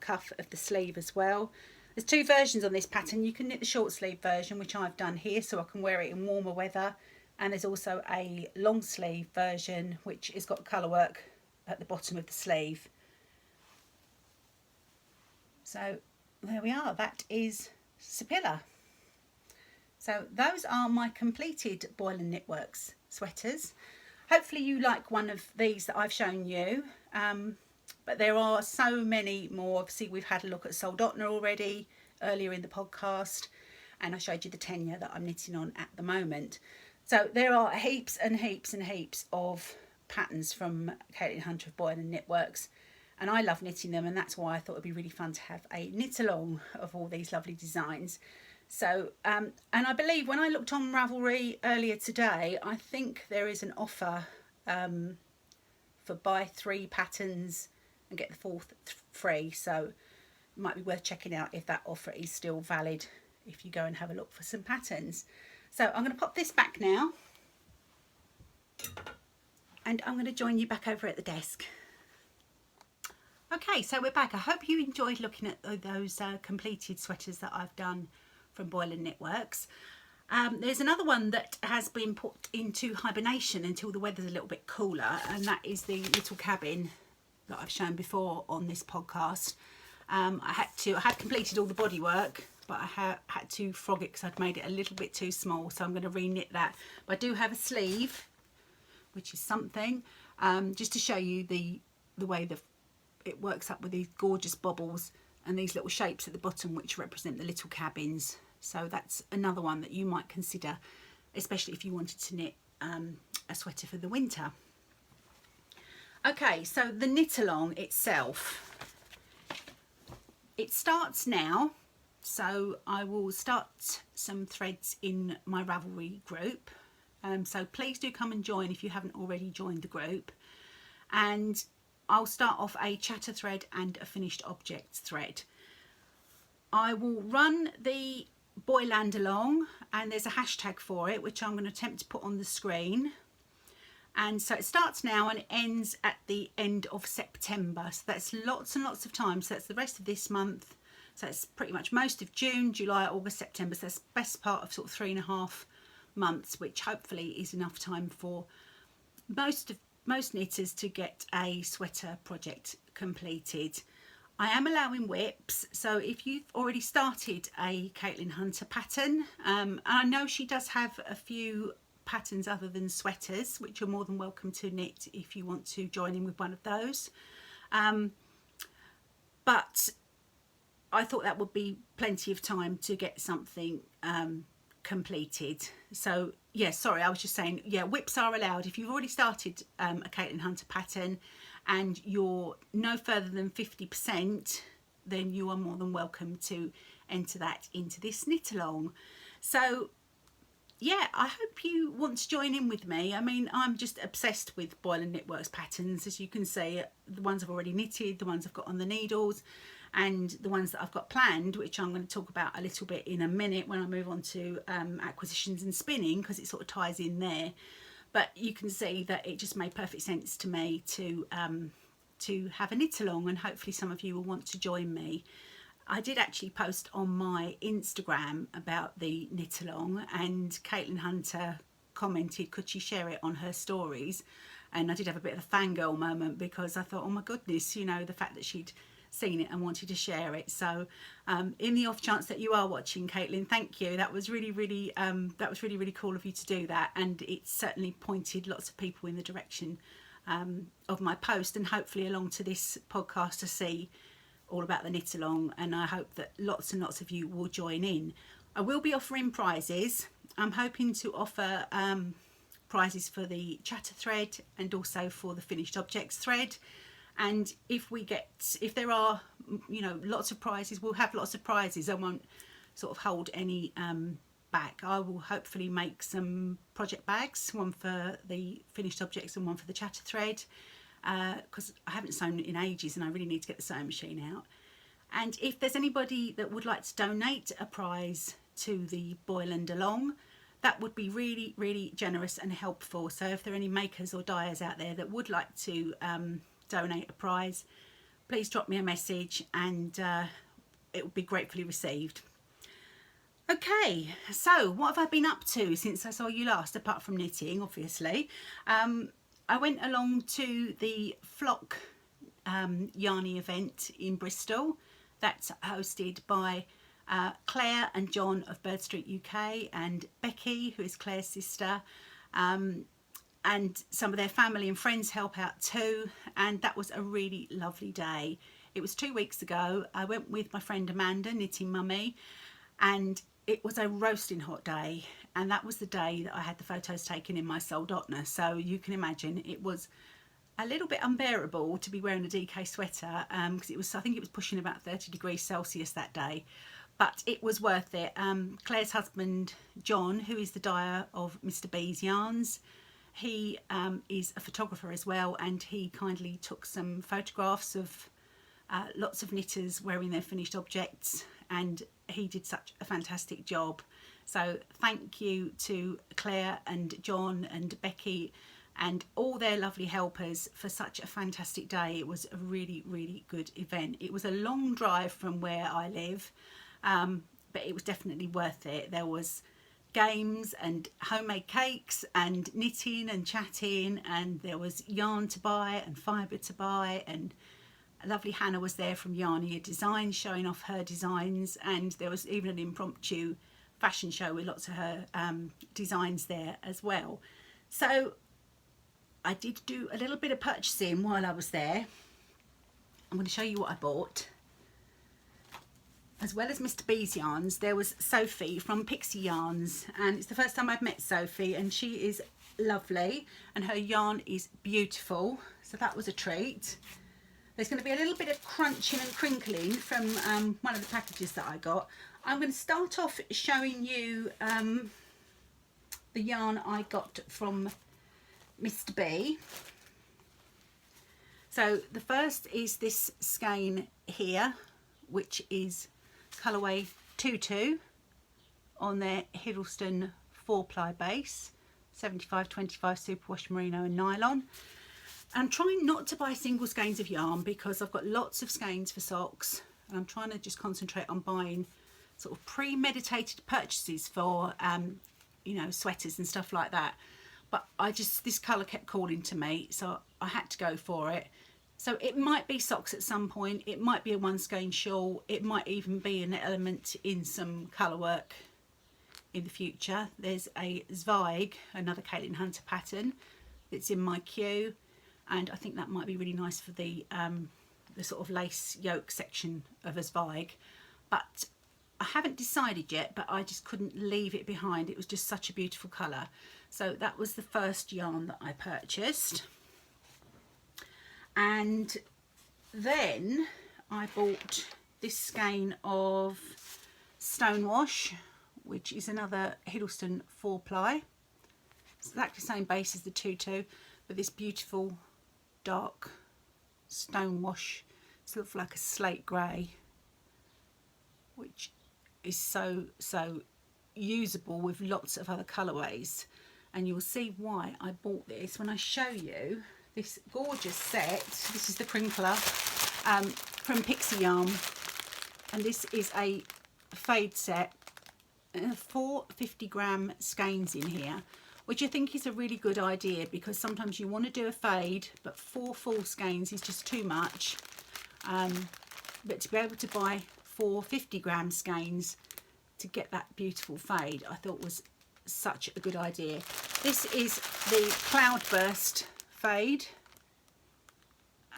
cuff of the sleeve as well. There's 2 versions on this pattern. You can knit the short sleeve version, which I've done here, so I can wear it in warmer weather, and there's also a long sleeve version which has got colour work at the bottom of the sleeve. So there we are, that is Sapilla. So those are my completed Boyland Knitworks sweaters. Hopefully you like one of these that I've shown you. But there are so many more. Obviously we've had a look at Soldotna already earlier in the podcast, and I showed you the Tenyear that I'm knitting on at the moment. So there are heaps and heaps of patterns from Caitlin Hunter of Boyland Knitworks, and I love knitting them, and that's why I thought it'd be really fun to have a knit along of all these lovely designs. So and I believe when I looked on Ravelry earlier today, I think there is an offer for buy 3 patterns and get the 4th free, so it might be worth checking out if that offer is still valid if you go and have a look for some patterns. So I'm going to pop this back now, and I'm going to join you back over at the desk. Okay, so we're back. I hope you enjoyed looking at those completed sweaters that I've done from Boyland Knitworks. There's another one that has been put into hibernation until the weather's a little bit cooler, and that is the little cabin that I've shown before on this podcast. I had completed all the bodywork, but I had to frog it because I'd made it a little bit too small, so I'm going to re-knit that. But I do have a sleeve, which is something, just to show you the way it works up with these gorgeous bobbles and these little shapes at the bottom which represent the little cabins. So that's another one that you might consider, especially if you wanted to knit a sweater for the winter. Okay, so the knit along itself, it starts now, so I will start some threads in my Ravelry group, so please do come and join if you haven't already joined the group, and I'll start off a chatter thread and a finished objects thread. I will run the Boyland along, and there's a hashtag for it which I'm going to attempt to put on the screen. And so it starts now and it ends at the end of September. So that's lots and lots of time. So that's the rest of this month. So it's pretty much most of June, July, August, September. So that's the best part of sort of 3.5 months, which hopefully is enough time for most knitters to get a sweater project completed. I am allowing whips, so if you've already started a Caitlin Hunter pattern, and I know she does have a few patterns other than sweaters, which you're more than welcome to knit if you want to join in with one of those. But I thought that would be plenty of time to get something completed. So yeah, sorry, I was just saying, yeah, whips are allowed. If you've already started a Caitlin Hunter pattern and you're no further than 50%, then you are more than welcome to enter that into this knit along. So yeah, I hope you want to join in with me. I mean, I'm just obsessed with Boyland Knitworks patterns, as you can see, the ones I've already knitted, the ones I've got on the needles, and the ones that I've got planned, which I'm going to talk about a little bit in a minute when I move on to acquisitions and spinning, because it sort of ties in there. But you can see that it just made perfect sense to me to have a knit along, and hopefully some of you will want to join me. I did actually post on my Instagram about the knit along, and Caitlin Hunter commented could she share it on her stories, and I did have a bit of a fangirl moment because I thought, oh my goodness, you know, the fact that she'd seen it and wanted to share it. So in the off chance that you are watching, Caitlin, thank you. That was really really cool of you to do that, and it certainly pointed lots of people in the direction of my post, and hopefully along to this podcast to see all about the knit along. And I hope that lots and lots of you will join in. I will be offering prizes. I'm hoping to offer prizes for the chatter thread and also for the finished objects thread. And if there are, you know, lots of prizes, we'll have lots of prizes. I won't sort of hold any back. I will hopefully make some project bags, one for the finished objects and one for the chatter thread, because I haven't sewn in ages and I really need to get the sewing machine out. And if there's anybody that would like to donate a prize to the Boyland along, that would be really, really generous and helpful. So if there are any makers or dyers out there that would like to donate a prize, please drop me a message, and it will be gratefully received. Okay, so what have I been up to since I saw you last, apart from knitting, obviously? I went along to the Flock Yarny event in Bristol. That's hosted by Claire and John of Bird Street UK, and Becky, who is Claire's sister, and some of their family and friends help out too. And that was a really lovely day. It was 2 weeks ago. I went with my friend Amanda, Knitting Mummy, and it was a roasting hot day, and that was the day that I had the photos taken in my Soldotna. So you can imagine it was a little bit unbearable to be wearing a DK sweater, because I think it was pushing about 30 degrees Celsius that day, but it was worth it. Claire's husband John, who is the dyer of Mr. B's yarns, he is a photographer as well, and he kindly took some photographs of lots of knitters wearing their finished objects, and he did such a fantastic job. So thank you to Claire and John and Becky and all their lovely helpers for such a fantastic day. It was a really, really good event. It was a long drive from where I live, but it was definitely worth it. There was games and homemade cakes and knitting and chatting, and there was yarn to buy and fibre to buy, and lovely Hannah was there from Yarnia Designs showing off her designs, and there was even an impromptu fashion show with lots of her designs there as well. So I did do a little bit of purchasing while I was there. I'm going to show you what I bought. As well as Mr. B's yarns, there was Sophie from Pixie Yarns, and it's the first time I've met Sophie, and she is lovely and her yarn is beautiful, so that was a treat. There's going to be a little bit of crunching and crinkling from one of the packages that I got. I'm going to start off showing you the yarn I got from Mr. B. So the first is this skein here, which is colourway 22 on their Hiddleston 4-ply base. 75-25 superwash merino and nylon. I'm trying not to buy single skeins of yarn because I've got lots of skeins for socks, and I'm trying to just concentrate on buying sort of premeditated purchases for you know, sweaters and stuff like that. But this colour kept calling to me, so I had to go for it. So it might be socks at some point, it might be a one skein shawl, it might even be an element in some colour work in the future. There's a Zweig, another Caitlin Hunter pattern, that's in my queue, and I think that might be really nice for the sort of lace yoke section of a Zweig. But I haven't decided yet, but I just couldn't leave it behind. It was just such a beautiful colour. So that was the first yarn that I purchased. And then I bought this skein of Stonewash, which is another Hiddleston 4-ply. It's exactly the same base as the tutu, but this beautiful dark Stonewash. It sort of like a slate grey, which is so usable with lots of other colourways. And you'll see why I bought this when I show you this gorgeous set. This is the crinkler from Pixie Yarn, and this is a fade set. 4 50-gram skeins in here, which I think is a really good idea, because sometimes you want to do a fade, but 4 full skeins is just too much. But to be able to buy 4 50-gram skeins to get that beautiful fade, I thought was such a good idea. This is the Cloudburst fade,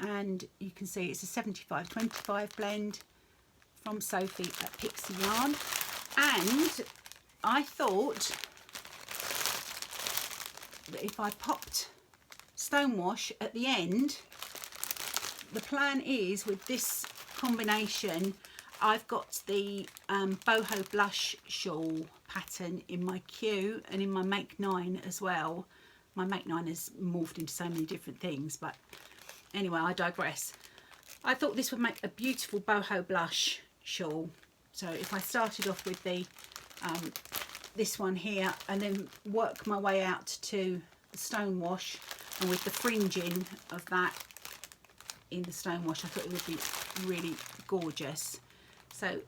and you can see it's a 75-25 blend from Sophie at Pixie Yarn. And I thought that if I popped Stonewash at the end, the plan is with this combination, I've got the boho blush shawl pattern in my queue and in my Make 9 as well. My Make 9 has morphed into so many different things, but anyway, I digress. I thought this would make a beautiful boho blush shawl. So if I started off with the this one here and then work my way out to the Stonewash, and with the fringing of that in the Stonewash, I thought it would be really gorgeous. So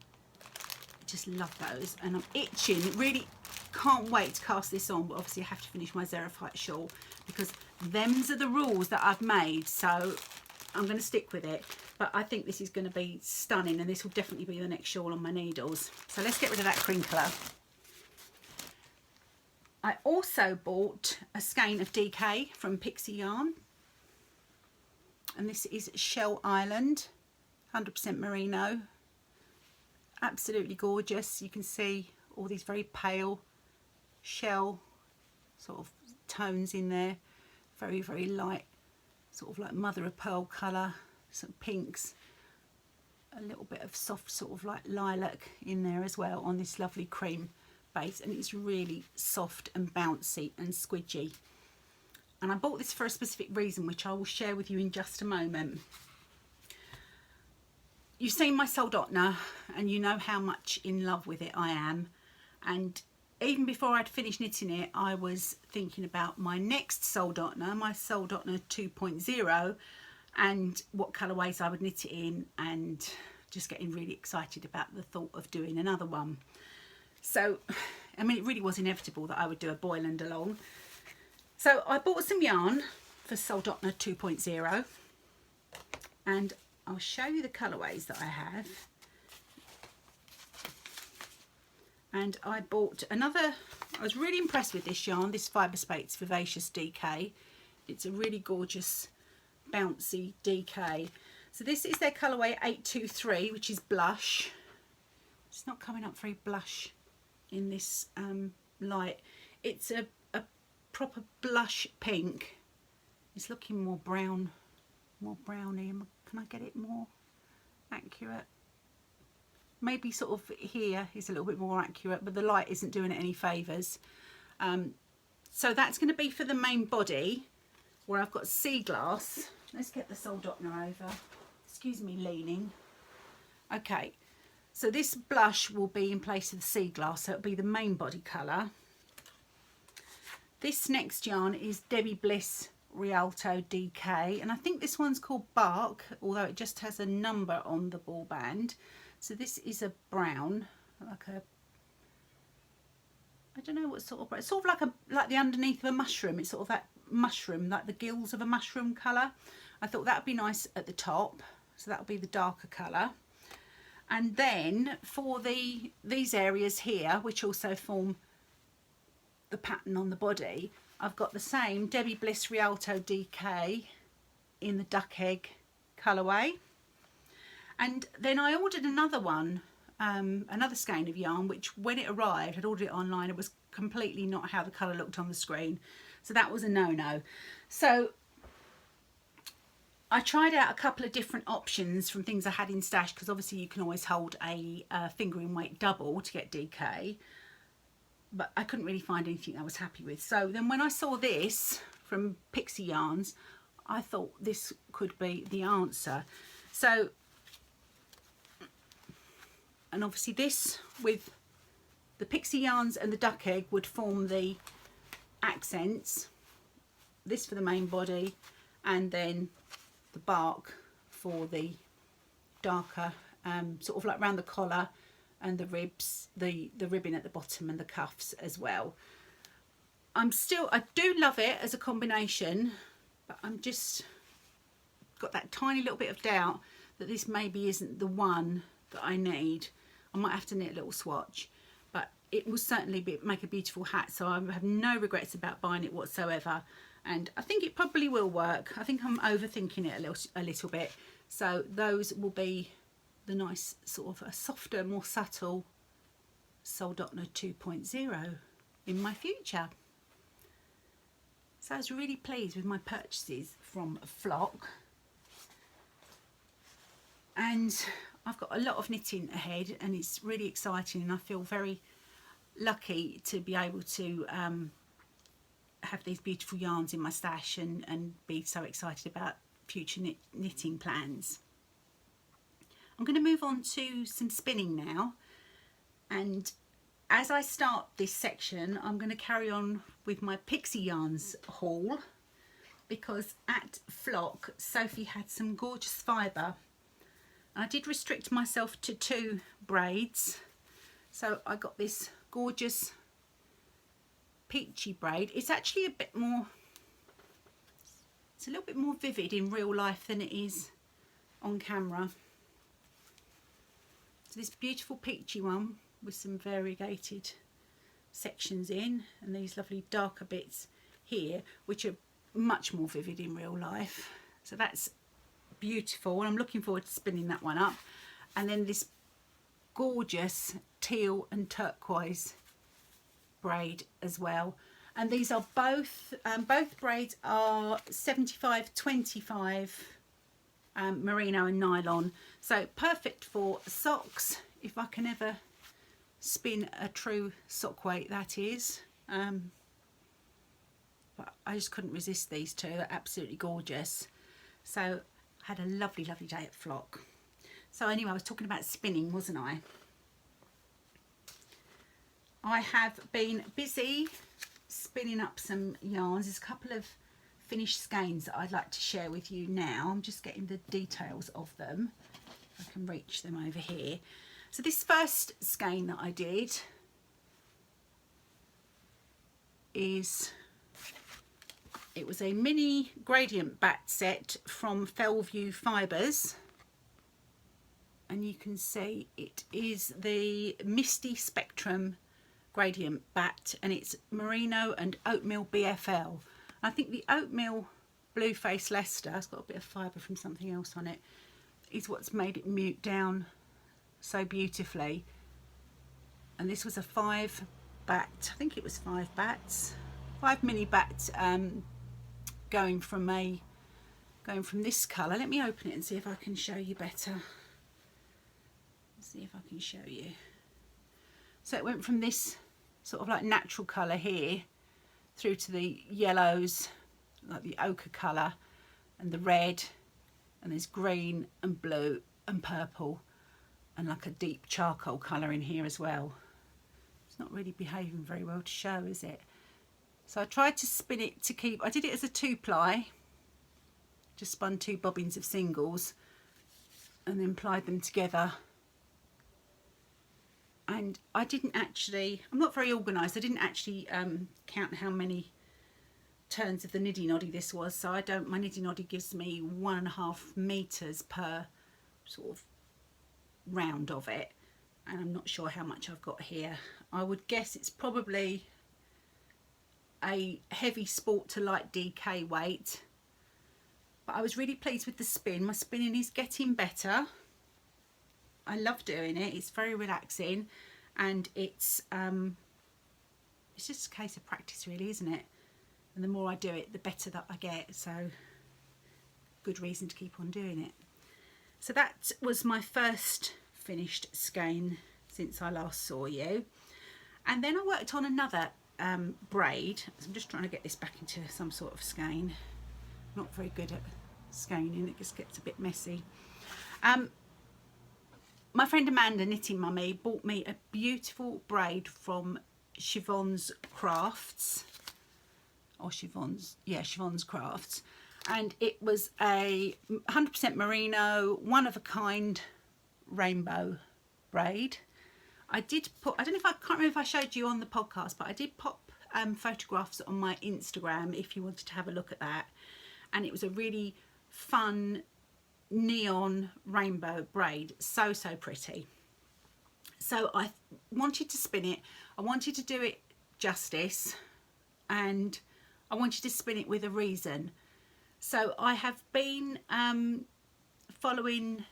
just love those, and I'm itching, really can't wait to cast this on. But obviously I have to finish my Xerophyte shawl, because them's are the rules that I've made, so I'm going to stick with it. But I think this is going to be stunning, and this will definitely be the next shawl on my needles. So let's get rid of that crinkler. I also bought a skein of DK from Pixie Yarn, and this is Shell Island, 100% merino. Absolutely gorgeous. You can see all these very pale shell sort of tones in there, very light, sort of like mother of pearl colour, some pinks, a little bit of soft sort of like lilac in there as well on this lovely cream base, and it's really soft and bouncy and squidgy. And I bought this for a specific reason, which I will share with you in just a moment. You've seen my Soldotna, and you know how much in love with it I am. And even before I'd finished knitting it, I was thinking about my next Soldotna, my Soldotna 2.0, and what colourways I would knit it in, and just getting really excited about the thought of doing another one. So, I mean, it really was inevitable that I would do a Boyland along. So I bought some yarn for Soldotna 2.0, and I'll show you the colourways that I have. And I bought another, I was really impressed with this yarn, this Fibre Spates Vivacious DK. It's a really gorgeous bouncy DK. So this is their colourway 823, which is blush. It's not coming up very blush in this light. It's a proper blush pink. It's looking more brown, more browny. Can I get it more accurate? Maybe sort of here is a little bit more accurate, but the light isn't doing it any favours. So that's going to be for the main body, where I've got sea glass. Let's get the Soldotna over. Excuse me leaning. Okay, so this blush will be in place of the sea glass, so it'll be the main body colour. This next yarn is Debbie Bliss Rialto DK, and I think this one's called Bark, although it just has a number on the ball band. So this is a brown, like a, I don't know what sort of, it's sort of like the underneath of a mushroom. It's sort of that mushroom, like the gills of a mushroom colour. I thought that would be nice at the top, so that'll be the darker colour. And then for these areas here, which also form the pattern on the body, I've got the same Debbie Bliss Rialto DK in the duck egg colourway. And then I ordered another one, another skein of yarn, which when it arrived, I'd ordered it online, it was completely not how the colour looked on the screen. So that was a no-no. So I tried out a couple of different options from things I had in stash, because obviously you can always hold a fingering weight double to get DK. But I couldn't really find anything I was happy with. So then when I saw this from Pixie Yarns, I thought this could be the answer. So, and obviously this with the Pixie Yarns and the duck egg would form the accents. This for the main body, and then the bark for the darker, sort of like around the collar and the ribs, the ribbing at the bottom and the cuffs as well. I do love it as a combination, but I'm just got that tiny little bit of doubt that this maybe isn't the one that I need. I might have to knit a little swatch, but it will certainly make a beautiful hat, so I have no regrets about buying it whatsoever. And I think it probably will work. I think I'm overthinking it a little bit. So those will be the nice sort of a softer, more subtle Soldotna 2.0 in my future. So I was really pleased with my purchases from Flock. And I've got a lot of knitting ahead, and it's really exciting, and I feel very lucky to be able to have these beautiful yarns in my stash and be so excited about future knitting plans. I'm going to move on to some spinning now, and as I start this section I'm going to carry on with my Pixie Yarns haul, because at Flock Sophie had some gorgeous fibre. I did restrict myself to 2 braids, so I got this gorgeous peachy braid. It's actually a bit more, it's a little bit more vivid in real life than it is on camera. So this beautiful peachy one with some variegated sections in, and these lovely darker bits here which are much more vivid in real life. So that's beautiful, and I'm looking forward to spinning that one up. And then this gorgeous teal and turquoise braid as well, and these are both braids are 75-25 merino and nylon, so perfect for socks if I can ever spin a true sock weight, that is. But I just couldn't resist these two. They're absolutely gorgeous. So I had a lovely day at Flock. So anyway, I was talking about spinning, wasn't I? I have been busy spinning up some yarns. There's a couple of finished skeins that I'd like to share with you now. I'm just getting the details of them. I can reach them over here. So this first skein that I did it was a mini gradient bat set from Fellview Fibres, and you can see it is the Misty Spectrum gradient bat, and it's merino and oatmeal BFL. I think the oatmeal Blueface Leicester, it's got a bit of fibre from something else on it, is what's made it mute down so beautifully. And this was a 5 bat, I think it was 5 bats, 5 mini bats, going from this colour. Let me open it and see if I can show you better. Let's see if I can show you. So it went from this sort of like natural colour here through to the yellows, like the ochre colour, and the red, and there's green and blue and purple, and like a deep charcoal colour in here as well. It's not really behaving very well to show, is it? So I tried to spin it to keep, I did it as a 2-ply, just spun 2 bobbins of singles and then plied them together. And I didn't actually, I'm not very organised, I didn't actually count how many turns of the niddy noddy this was, so I don't, my niddy noddy gives me 1.5 meters per sort of round of it, and I'm not sure how much I've got here. I would guess it's probably a heavy sport to light DK weight, but I was really pleased with the spin. My spinning is getting better. I love doing it, it's very relaxing, and it's just a case of practice really, isn't it? And the more I do it, the better that I get, so good reason to keep on doing it. So that was my first finished skein since I last saw you. And then I worked on another braid. So I'm just trying to get this back into some sort of skein. Not very good at skeining, it just gets a bit messy. My friend Amanda, Knitting Mummy, bought me a beautiful braid from Siobhan's Crafts, or Siobhan's Crafts, and it was a 100% merino, one of a kind rainbow braid. I did put, I don't know if I can't remember if I showed you on the podcast, but I did pop photographs on my Instagram if you wanted to have a look at that. And it was a really fun neon rainbow braid, so pretty. So I wanted to spin it, I wanted to do it justice, and I wanted to spin it with a reason. So I have been following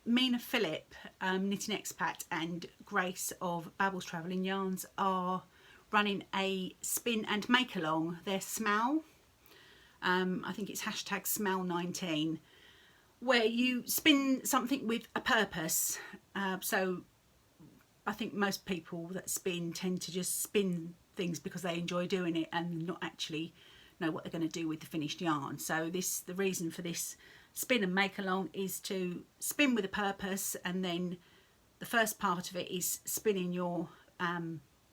Mina Phillip, Knitting Expat, and Grace of Babbles Travelling Yarns are running a spin and make along. Their SMAL, I think it's hashtag SMAL19, where you spin something with a purpose. So I think most people that spin tend to just spin things because they enjoy doing it and not actually know what they're going to do with the finished yarn. So the reason for this spin and make along is to spin with a purpose, and then the first part of it is spinning your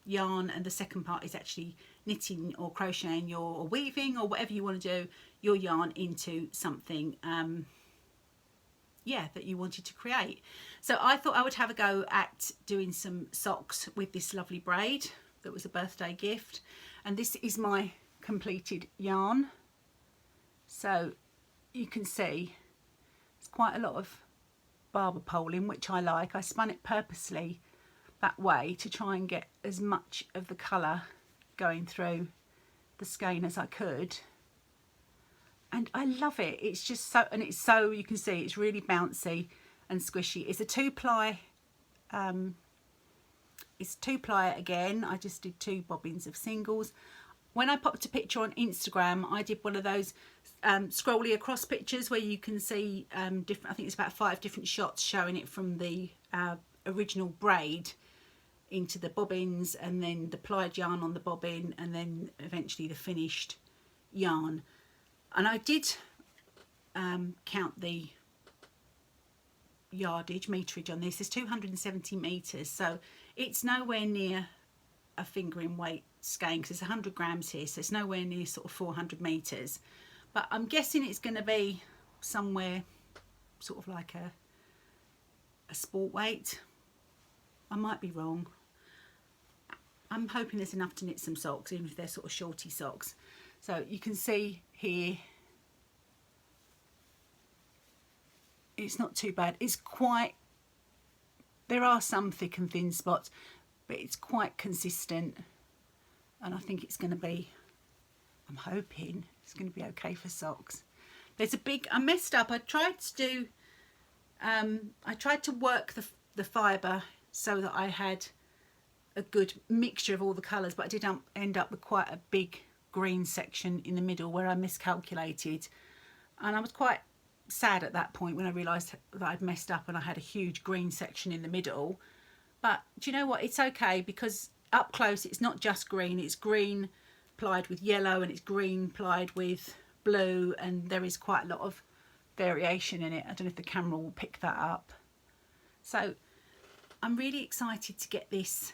yarn, and the second part is actually knitting or crocheting or weaving or whatever you want to do your yarn into something that you wanted to create. So I thought I would have a go at doing some socks with this lovely braid that was a birthday gift, and this is my completed yarn. So you can see it's quite a lot of barber poling, which I like. I spun it purposely that way to try and get as much of the colour going through the skein as I could, and I love it. It's just so, and it's so, you can see it's really bouncy and squishy. It's a 2-ply, it's 2-ply again. I just did 2 bobbins of singles. When I popped a picture on Instagram, I did one of those scrolly across pictures where you can see different, I think it's about 5 different shots showing it from the original braid into the bobbins, and then the plied yarn on the bobbin, and then eventually the finished yarn. And I did count the yardage, meterage on this. There's 270 meters, so it's nowhere near a fingering weight skein because it's 100 grams here, so it's nowhere near sort of 400 meters. But I'm guessing it's going to be somewhere sort of like a sport weight. I might be wrong. I'm hoping there's enough to knit some socks, even if they're sort of shorty socks. So you can see here, it's not too bad. It's quite, there are some thick and thin spots, but it's quite consistent, and I think it's going to be, I'm hoping it's going to be okay for socks. There's a big, I messed up. I tried to do, I tried to work the fibre so that I had a good mixture of all the colours, but I did end up with quite a big green section in the middle where I miscalculated, and I was quite sad at that point when I realised that I'd messed up and I had a huge green section in the middle. But do you know what, it's okay, because up close it's not just green, it's green plied with yellow and it's green plied with blue, and there is quite a lot of variation in it. I don't know if the camera will pick that up. So I'm really excited to get this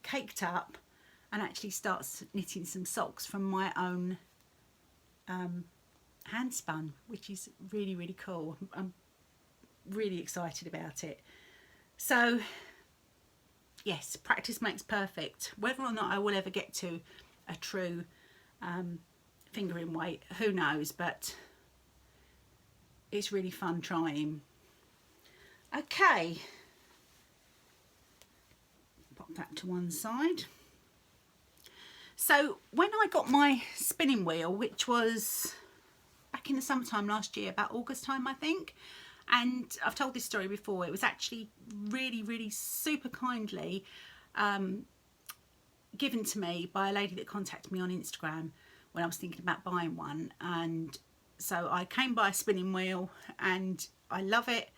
caked up and actually start knitting some socks from my own hand spun, which is really, really cool. I'm really excited about it. So yes, practice makes perfect. Whether or not I will ever get to a true fingering weight, who knows, but it's really fun trying. Okay, pop that to one side. So when I got my spinning wheel, which was back in the summertime last year, about August time I think, and I've told this story before, it was actually really, really super kindly given to me by a lady that contacted me on Instagram when I was thinking about buying one. And so I came by a spinning wheel and I love it.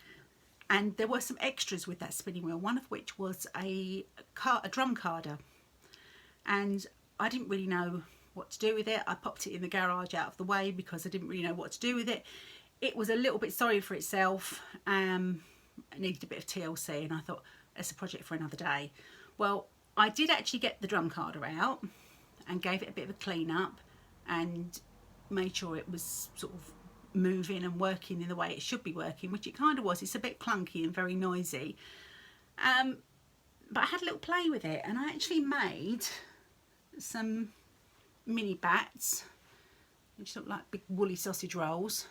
And there were some extras with that spinning wheel, one of which was a drum carder. And I didn't really know what to do with it. I popped it in the garage out of the way because I didn't really know what to do with it. It was a little bit sorry for itself. It needed a bit of TLC, and I thought, it's a project for another day. Well, I did actually get the drum carder out and gave it a bit of a clean up and made sure it was sort of moving and working in the way it should be working, which it kind of was. It's a bit clunky and very noisy. But I had a little play with it, and I actually made some mini bats, which look like big woolly sausage rolls,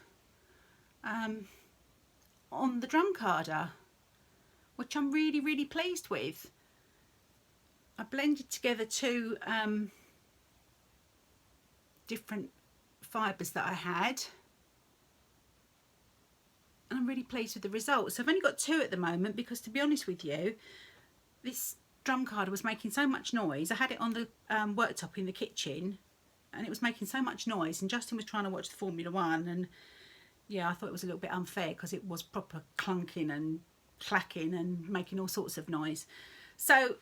on the drum carder, which I'm really, really pleased with. I blended together two different fibres that I had, and I'm really pleased with the results. I've only got two at the moment because, to be honest with you, this drum carder was making so much noise. I had it on the worktop in the kitchen, and it was making so much noise, and Justin was trying to watch the Formula One, and yeah, I thought it was a little bit unfair because it was proper clunking and clacking and making all sorts of noise. So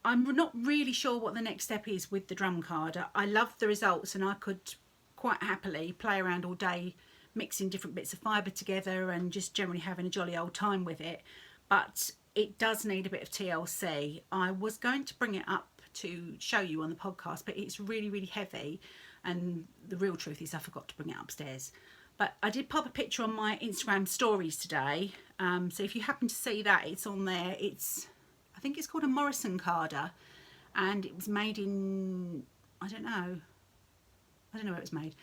I'm not really sure what the next step is with the drum carder. I love the results, and I could quite happily play around all day mixing different bits of fibre together and just generally having a jolly old time with it. But it does need a bit of TLC. I was going to bring it up to show you on the podcast, but it's really, really heavy, and the real truth is I forgot to bring it upstairs. But I did pop a picture on my Instagram stories today, so if you happen to see that, it's on there. I think it's called a Morrison carder, and it was made in, I don't know where it was made.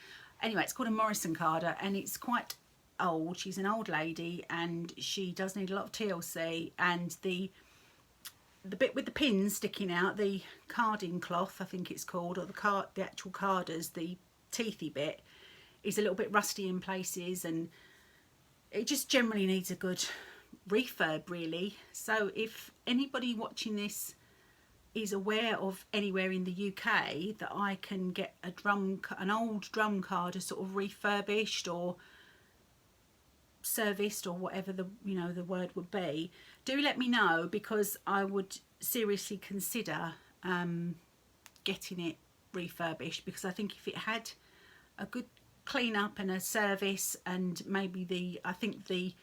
Anyway, it's called a Morrison carder, and it's quite old. She's an old lady, and she does need a lot of TLC, and the bit with the pins sticking out, the carding cloth I think it's called, or the actual carders, the teethy bit, is a little bit rusty in places, and it just generally needs a good refurb really. So if anybody watching this is aware of anywhere in the UK that I can get an old drum carder sort of refurbished or serviced, or whatever the word would be, do let me know, because I would seriously consider getting it refurbished, because I think if it had a good clean up and a service, and maybe I think the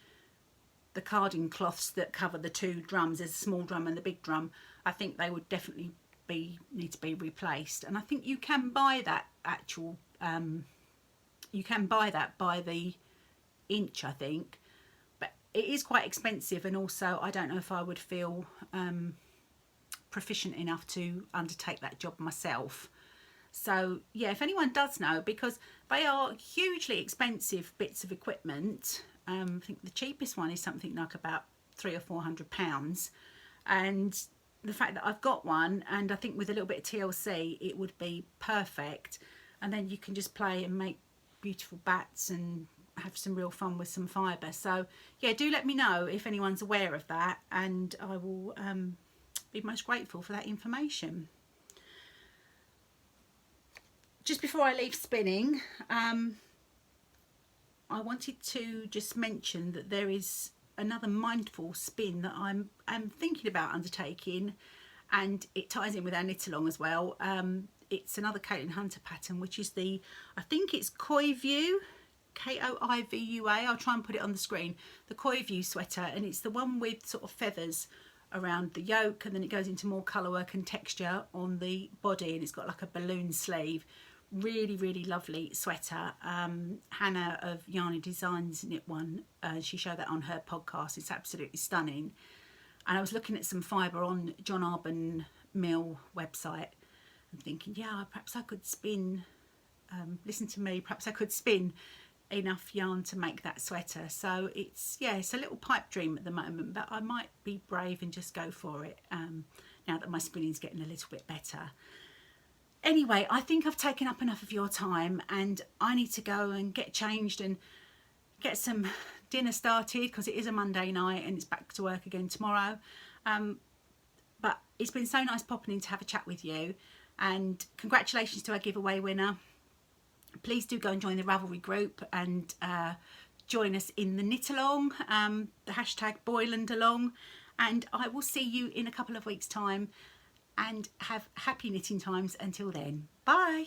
carding cloths that cover the two drums, there's a small drum and the big drum, I think they would definitely need to be replaced. And I think you can buy that actual you can buy that by the inch, I think, but it is quite expensive, and also I don't know if I would feel proficient enough to undertake that job myself. So yeah, if anyone does know, because they are hugely expensive bits of equipment. I think the cheapest one is something like about £300 or £400, and the fact that I've got one, and I think with a little bit of TLC it would be perfect, and then you can just play and make beautiful bats and have some real fun with some fibre. So yeah, do let me know if anyone's aware of that, and I will be most grateful for that information. Just before I leave spinning, I wanted to just mention that there is another mindful spin that I'm thinking about undertaking, and it ties in with our knit along as well. It's another Caitlin Hunter pattern, which is I think it's Koivua, Koivua. I'll try and put it on the screen. The Koivua sweater, and it's the one with sort of feathers around the yoke, and then it goes into more colour work and texture on the body, and it's got like a balloon sleeve. Really, really lovely sweater. Hannah of Yarny Designs knit one. She showed that on her podcast. It's absolutely stunning. And I was looking at some fibre on John Arbon Mill website and thinking, yeah, perhaps I could spin, listen to me, perhaps I could spin enough yarn to make that sweater. So it's, yeah, it's a little pipe dream at the moment, but I might be brave and just go for it now that my spinning's getting a little bit better. Anyway, I think I've taken up enough of your time, and I need to go and get changed and get some dinner started, because it is a Monday night and it's back to work again tomorrow. But it's been so nice popping in to have a chat with you, and congratulations to our giveaway winner. Please do go and join the Ravelry group and join us in the knit along, the hashtag Boyland along, and I will see you in a couple of weeks' time, and have happy knitting times until then. Bye.